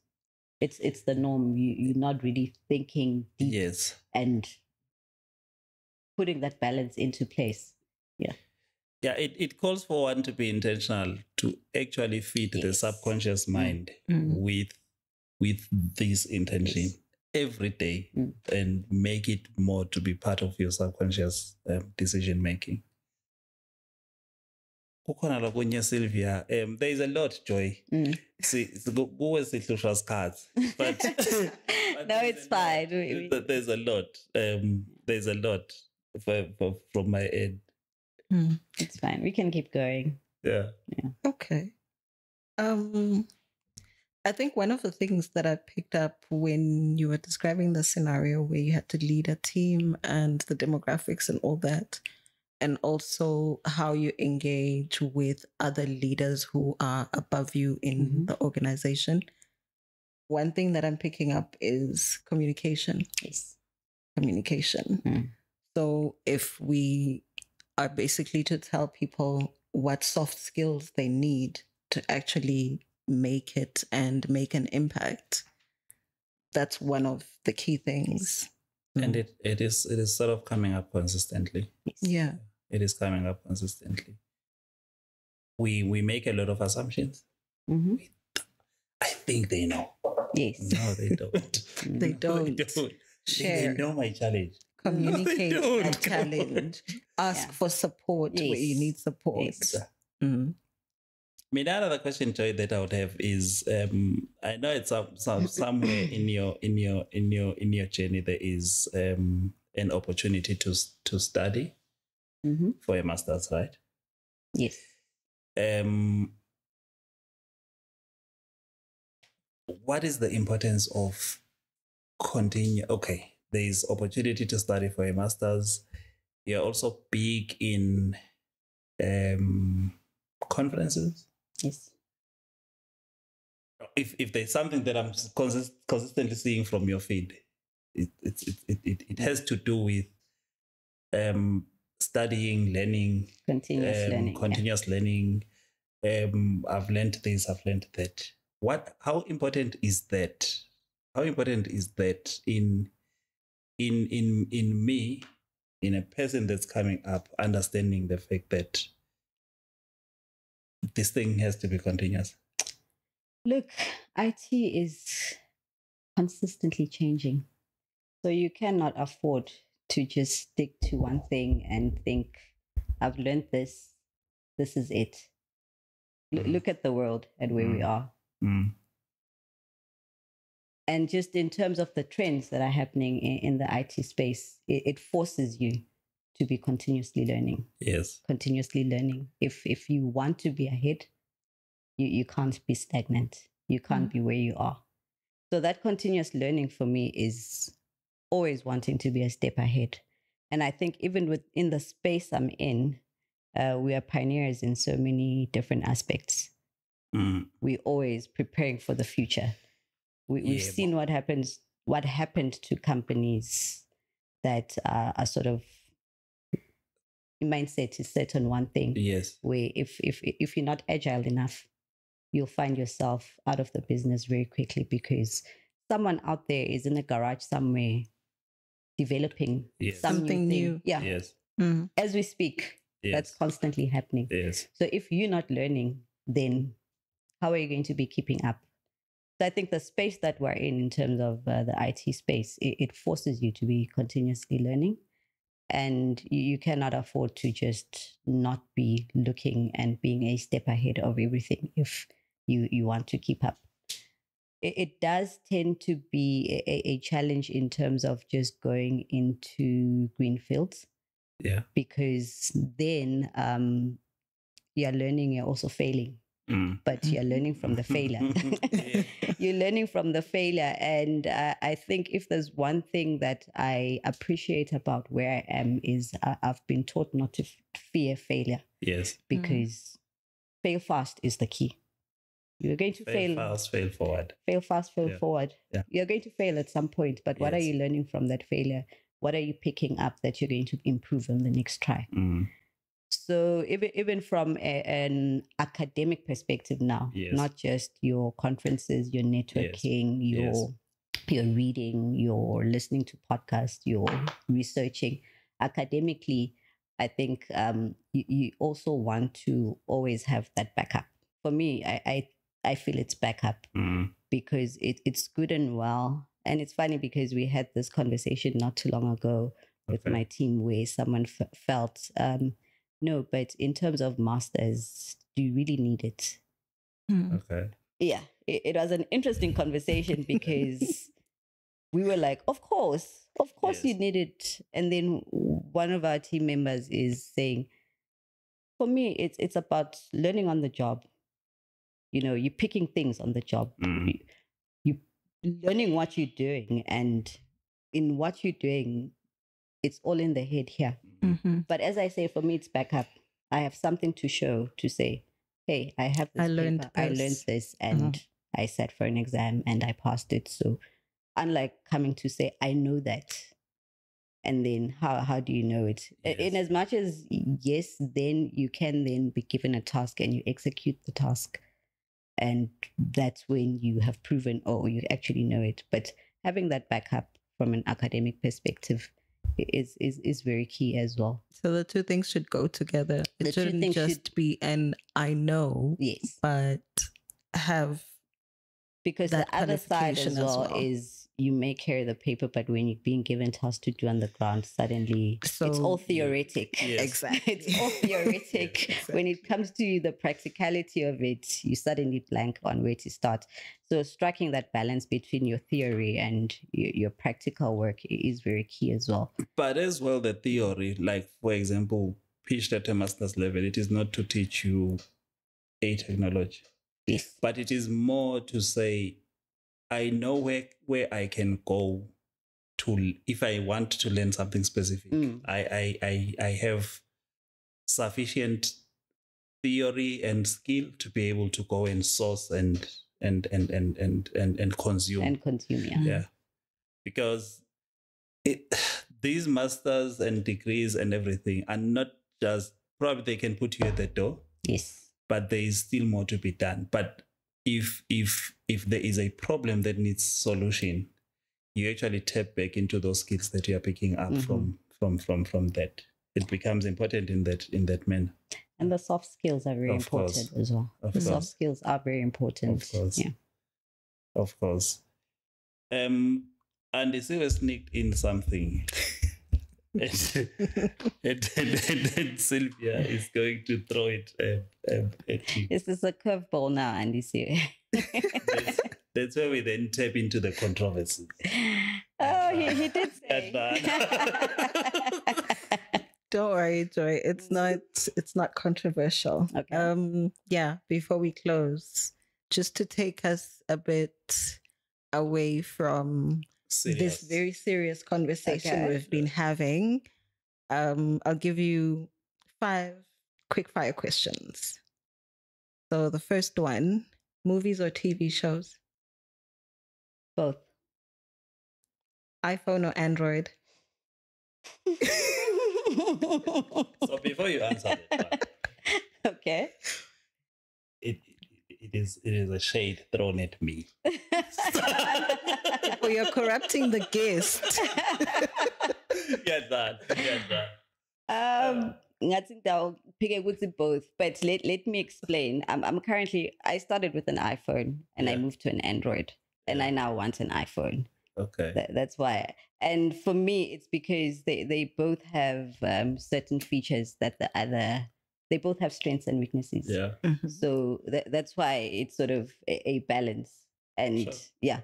A: it's the norm. You're not really thinking deep.
B: Yes,
A: and putting that balance into place. Yeah,
B: it calls for one to be intentional, to actually feed the subconscious mind with this intention every day, and make it more to be part of your subconscious decision making. Sylvia, there is a lot, Joy. See, go with the cards, but
A: no, it's fine.
B: There's a lot. There's a lot from my end.
A: It's fine. We can keep going.
B: Yeah.
C: Okay. I think one of the things that I picked up when you were describing the scenario where you had to lead a team and the demographics and all that, and also how you engage with other leaders who are above you in the organization. One thing that I'm picking up is communication.
A: Yes.
C: Communication. So if we are basically to tell people what soft skills they need to actually make it and make an impact, that's one of the key things.
B: And it is sort of coming up consistently.
C: Yeah.
B: It is coming up consistently. We make a lot of assumptions. I think they know.
A: Yes.
B: No, they don't.
C: They don't. Share.
B: They know my challenge.
C: Communicate my challenge. Ask for support where you need support.
B: Yes. Another question, Joy, that I would have is, I know it's somewhere in your journey there is an opportunity to study for a master's, right?
A: Yes.
B: What is the importance of continue? Okay, there is opportunity to study for a master's. You're also big in conferences.
A: Yes.
B: If there's something that I'm consistently seeing from your feed, it has to do with studying, learning, continuous learning. I've learned this, I've learned that. How important is that? How important is that in me, in a person that's coming up, understanding the fact that this thing has to be continuous?
A: Look, IT is consistently changing. So you cannot afford to just stick to one thing and think, I've learned this is it. Look at the world and where we are. And just in terms of the trends that are happening in the IT space, it forces you to be continuously learning.
B: Yes.
A: Continuously learning. If you want to be ahead, you can't be stagnant. You can't be where you are. So that continuous learning for me is always wanting to be a step ahead. And I think even within the space I'm in, we are pioneers in so many different aspects. We're always preparing for the future. We've seen what happened to companies that are sort of mindset is set on one thing.
B: Yes.
A: Where if you're not agile enough, you'll find yourself out of the business very quickly because someone out there is in a garage somewhere developing something new. Yeah.
B: Yes.
A: As we speak, that's constantly happening.
B: Yes.
A: So if you're not learning, then how are you going to be keeping up? So I think the space that we're in terms of the IT space, it forces you to be continuously learning. And you cannot afford to just not be looking and being a step ahead of everything if you want to keep up. It does tend to be a challenge in terms of just going into green fields.
B: Yeah.
A: Because then you're learning, you're also failing. But you're learning from the failure. You're learning from the failure. And I think if there's one thing that I appreciate about where I am is I've been taught not to fear failure.
B: Yes.
A: Because fail fast is the key. You're going to fail
B: fast, fail forward.
A: Fail fast, fail forward.
B: Yeah.
A: You're going to fail at some point, but what are you learning from that failure? What are you picking up that you're going to improve on the next try? So even from an academic perspective now, not just your conferences, your networking, your reading, your listening to podcasts, your researching, academically, I think you also want to always have that backup. For me, I feel it's backup because it's good and well. And it's funny because we had this conversation not too long ago with my team where someone felt... no, but in terms of masters, do you really need it?
B: Okay.
A: Yeah, it was an interesting conversation because we were like, of course you need it. And then one of our team members is saying, for me, it's about learning on the job. You know, you're picking things on the job. You're learning what you're doing. And in what you're doing, it's all in the head here. But as I say, for me, it's backup. I have something to show to say, hey, I have this paper. I learned this and I sat for an exam and I passed it. So unlike coming to say, I know that. And then how do you know it? In as much as, yes, then you can then be given a task and you execute the task. And that's when you have proven, oh, you actually know it. But having that backup from an academic perspective is very key as well.
C: So the two things should go together. It shouldn't just be an I know, but have
A: because the other side as well is you may carry the paper, but when you're being given tasks to do on the ground, suddenly it's all theoretic.
C: Exactly.
A: It's all theoretic. When it comes to the practicality of it, you suddenly blank on where to start. So striking that balance between your theory and your practical work is very key as well.
B: But as well, the theory, like, for example, pitched at a master's level, it is not to teach you a technology.
A: Yes.
B: But it is more to say, I know where I can go to if I want to learn something specific. I have sufficient theory and skill to be able to go and source and consume.
A: And consume,
B: yeah. Because these masters and degrees and everything are not just, probably they can put you at the door.
A: Yes.
B: But there is still more to be done. But if there is a problem that needs solution, you actually tap back into those skills that you are picking up from that. It becomes important in that manner.
A: And the soft skills are very important as well. The soft skills are very important.
B: Of course.
A: Yeah.
B: Of course. And Isiwe sneaked in something. and Sylvia is going to throw it at you.
A: This is a curveball now, Andy.
B: That's where we then tap into the controversies.
A: Oh, he did say.
C: Don't worry, Joy. It's not controversial.
A: Okay.
C: Yeah, before we close, just to take us a bit away from this very serious conversation we've been having, I'll give you 5 quick fire questions. So the first one, movies or TV shows?
A: Both.
C: iPhone or Android?
B: So before you answer that,
A: okay.
B: It is a shade thrown at me.
C: Well, you're corrupting the guest.
B: Get that.
A: I think I'll pick a good both, but let me explain. I started with an iPhone and I moved to an Android, and I now want an iPhone.
B: Okay.
A: That's why. And for me, it's because they both have certain features that they both have strengths and weaknesses.
B: Yeah.
C: Mm-hmm.
A: So that's why it's sort of a balance. And yeah.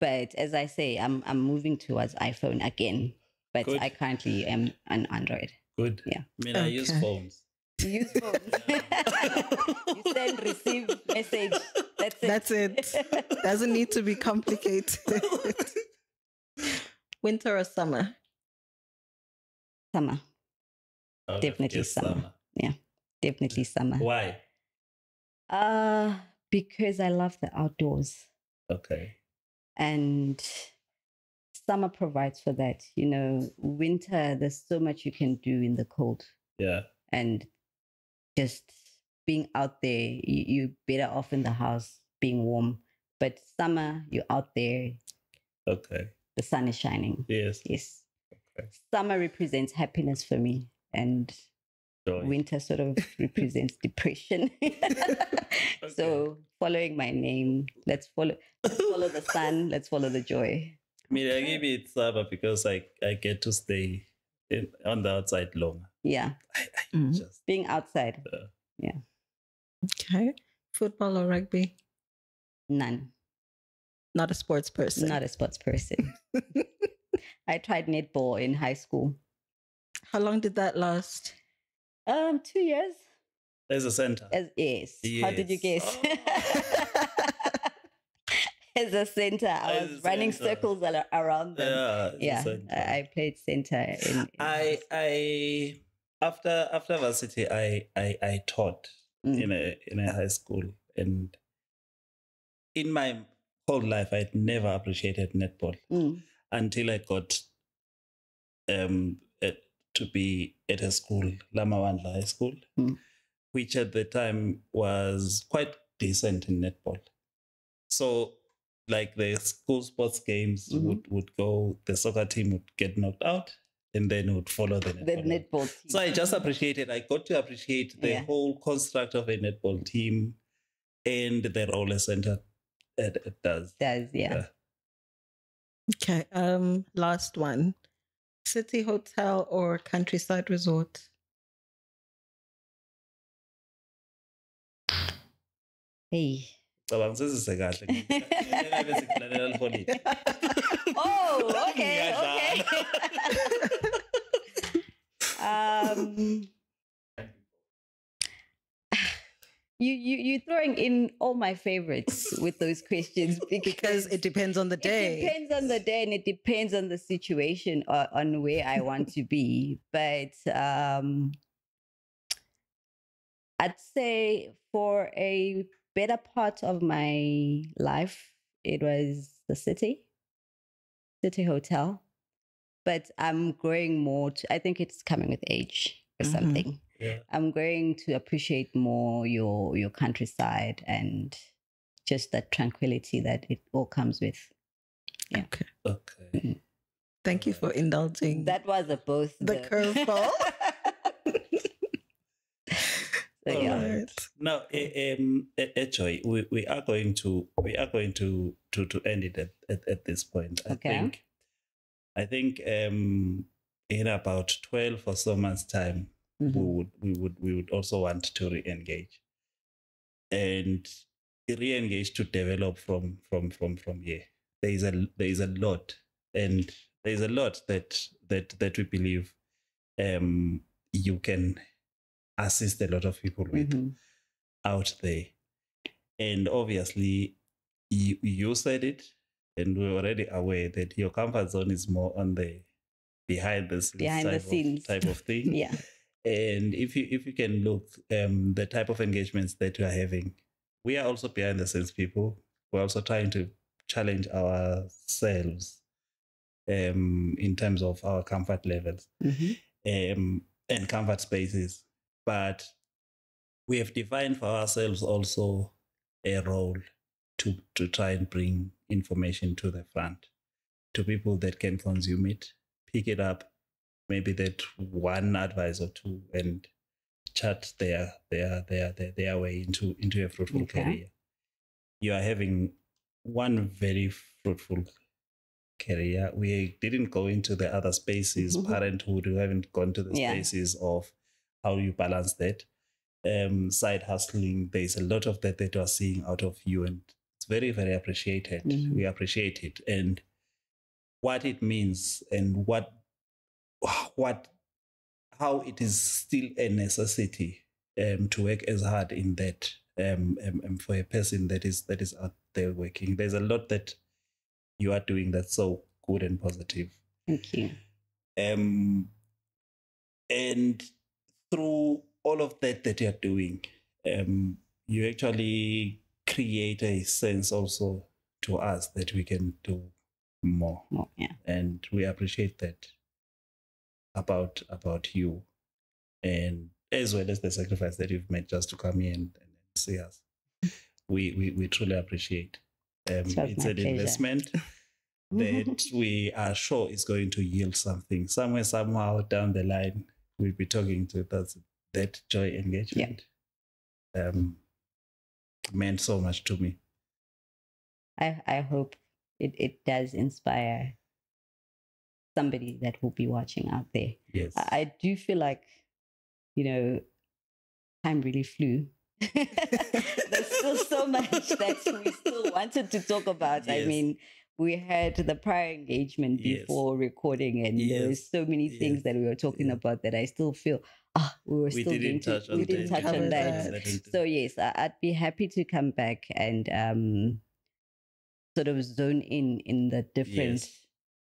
A: But as I say, I'm moving towards iPhone again, but I currently am an Android.
B: Good.
A: Yeah.
B: I mean, I use phones.
A: You use phones. You send, receive, message. That's it.
C: Doesn't need to be complicated. Winter or summer?
A: Summer. Definitely summer. Yeah, definitely summer.
B: Why?
A: Because I love the outdoors.
B: Okay.
A: And summer provides for that. You know, winter, there's so much you can do in the cold.
B: Yeah.
A: And just being out there, you're better off in the house being warm. But summer, you're out there.
B: Okay.
A: The sun is shining.
B: Yes.
A: Okay. Summer represents happiness for me, and Joy. Winter sort of represents depression. So following my name, let's follow the sun, let's follow the joy.
B: I mean, I give it summer because I get to stay on the outside longer.
A: Yeah. Just being outside. Yeah.
C: Okay. Football or rugby?
A: None.
C: Not a sports person.
A: Not a sports person. I tried netball in high school.
C: How long did that last?
A: 2 years.
B: As a center?
A: Yes. How did you guess? Oh. As a center, I was running circles around them. Yeah. I played center.
B: I after varsity, I taught in a high school, and in my whole life, I'd never appreciated netball until I got to be at a school, Lamawandla High School, which at the time was quite decent in netball. So, like the school sports games would go, the soccer team would get knocked out, and then would follow the netball team. So I just I got to appreciate the whole construct of a netball team and the role a center does.
A: Yeah.
C: Okay. Last one. City hotel or countryside resort?
A: Hey.
B: Oh,
A: okay. You're throwing in all my favorites with those questions
C: because it depends on the day.
A: It depends on the day, and it depends on the situation or on where I want to be. But I'd say for a better part of my life, it was the city hotel. But I'm growing more I think it's coming with age or something.
B: Yeah.
A: I'm going to appreciate more your countryside and just that tranquility that it all comes with. Yeah.
B: Okay.
A: Mm-hmm.
C: Thank you for indulging.
A: That was both
C: the curveball.
A: So, yeah.
C: Right.
B: Now, Joy, we are going to end it at this point. I think in about 12 or so months' time, we would also want to re-engage. And re-engage to develop from here. There is a lot, and there is a lot that we believe you can assist a lot of people with out there. And obviously, you said it, and we're already aware that your comfort zone is more on the behind the scenes type of thing.
A: Yeah.
B: And if you can look, the type of engagements that we are having, we are also behind the scenes people. We're also trying to challenge ourselves in terms of our comfort levels and comfort spaces. But we have defined for ourselves also a role to try and bring information to the front, to people that can consume it, pick it up, maybe that one advice or two, and chart their way into a fruitful career. You are having one very fruitful career. We didn't go into the other spaces, parenthood. We haven't gone to the spaces of how you balance that. Side hustling. There's a lot of that you are seeing out of you, and it's very, very appreciated. We appreciate it, and what it means, and how it is still a necessity to work as hard in that for a person that is out there working. There's a lot that you are doing that's so good and positive.
A: Thank you.
B: And through all of that you're doing, you actually create a sense also to us that we can do more. And we appreciate that about you, and as well as the sacrifice that you've made just to come here and see us. We truly appreciate. It's an investment that we are sure is going to yield something. Somewhere, somehow down the line, we'll be talking to that Joy engagement. Meant so much to me.
A: I hope it does inspire somebody that will be watching out there.
B: Yes.
A: I do feel like, time really flew. There's still so much that we still wanted to talk about. Yes. I mean, we had the prior engagement before recording, and there were so many things that we were talking about that I still feel we didn't touch on that. So yes, I'd be happy to come back and sort of zone in the different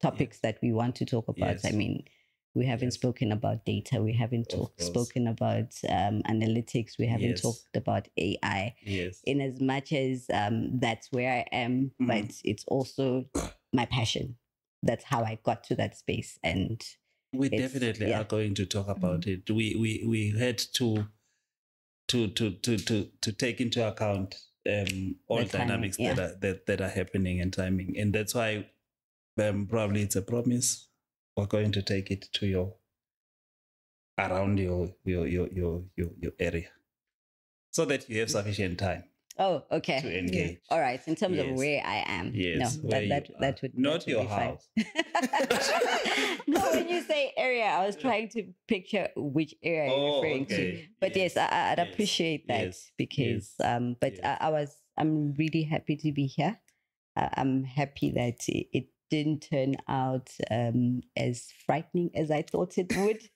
A: topics that we want to talk about. I mean, we haven't spoken about data. We haven't spoken about analytics. We haven't talked about AI. In as much as that's where I am, but it's also my passion. That's how I got to that space. And
B: we definitely are going to talk about it. We had to take into account all dynamics that are happening and timing, and that's why probably it's a promise. We're going to take it to around your area, so that you have sufficient time.
A: Oh, okay.
B: To engage.
A: Yeah. All right. In terms of where I am, no, that would
B: not
A: that
B: your
A: would
B: house.
A: No, when you say area, I was trying to picture which area you're referring to. But yes, I'd appreciate that because. I'm really happy to be here. I'm happy that it didn't turn out as frightening as I thought it would.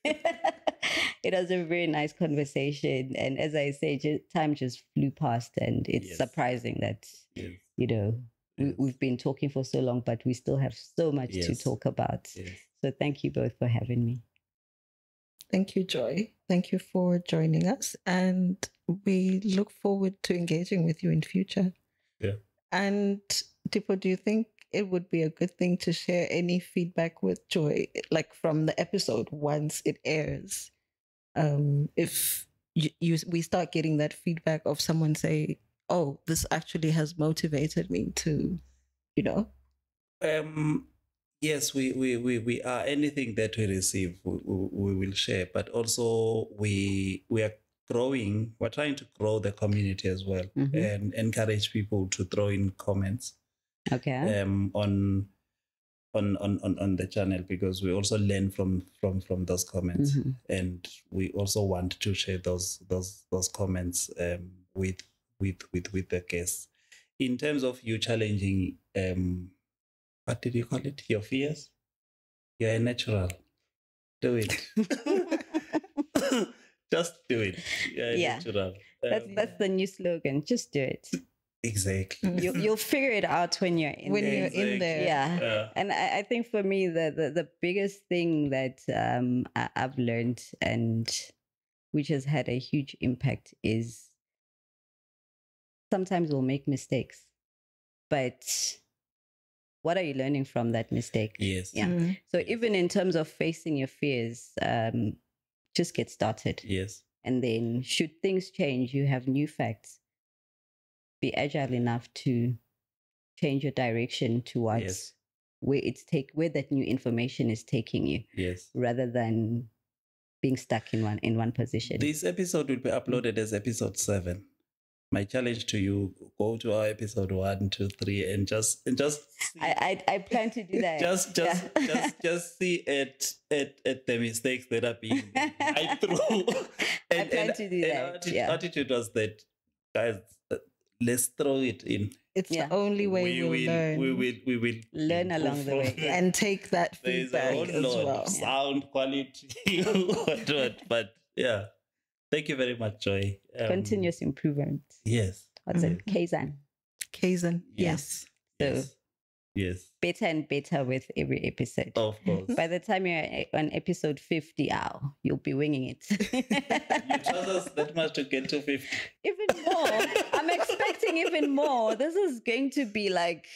A: It was a very nice conversation. And as I say, time just flew past, and it's surprising that, we've been talking for so long, but we still have so much to talk about. So thank you both for having me.
C: Thank you, Joy. Thank you for joining us. And we look forward to engaging with you in future.
B: Yeah.
C: And Tipo, do you think it would be a good thing to share any feedback with Joy, like from the episode once it airs? If we start getting that feedback of someone say, "Oh, this actually has motivated me to,"
B: Yes, we are. Anything that we receive, we will share. But also, we are growing. We're trying to grow the community as well, and encourage people to throw in comments.
A: Okay.
B: On the channel, because we also learn from those comments, and we also want to share those comments with the guests. in terms of you challenging, what did you call it? Your fears? You're a natural. Do it. Just do it. You're a natural.
A: That's the new slogan. Just do it.
B: Exactly.
A: You'll figure it out when you're in there.
C: You're in there.
A: Yeah. And I think for me, the biggest thing that I've learned and which has had a huge impact is sometimes we'll make mistakes, but what are you learning from that mistake?
B: Yes.
A: Yeah. Mm-hmm. So even in terms of facing your fears, just get started.
B: Yes.
A: And then should things change, you have new facts. Be agile enough to change your direction towards where that new information is taking you.
B: Yes.
A: Rather than being stuck in one position.
B: This episode will be uploaded as episode 7. My challenge to you: go to our episode 1, 2, 3, and just.
A: I plan to do that.
B: just see at the mistakes that are being made through.
A: I plan to do that.
B: Attitude was that, guys. Let's throw it in.
C: It's the only way we'll learn.
B: We will
A: learn along the way
C: and take that feedback as well.
B: Sound quality, what. But yeah, thank you very much, Joy.
A: Continuous improvement.
B: Yes.
A: What's it? Kaizen.
C: Kaizen. Yes.
A: So
B: yes.
A: Better and better with every episode.
B: Of course.
A: By the time you're on episode 50, you'll be winging it.
B: You trust us that much to get to 50?
A: Even more. I'm expecting even more. This is going to be like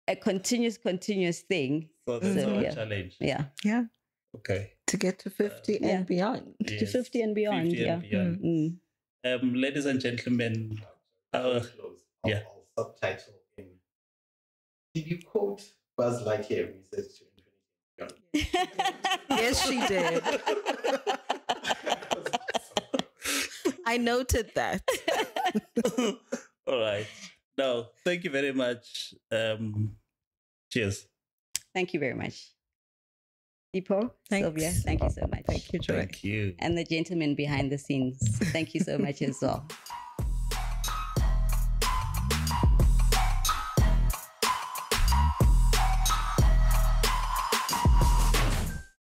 A: a continuous thing.
B: So that's our challenge.
A: Yeah.
C: Yeah.
B: Okay.
C: To get to 50 and beyond.
B: Yes.
A: To 50 and beyond.
B: 50 and beyond. Ladies and gentlemen.
D: I'll subtitle in. Did you quote Buzz Lightyear research to Infinity?
C: Yes, she did. I noted that.
B: All right. Now, thank you very much. Cheers.
A: Thank you very much. Deepo, Sylvia, thank you so much.
C: Thank you, Joy.
B: Thank you.
A: And the gentleman behind the scenes, thank you so much as well.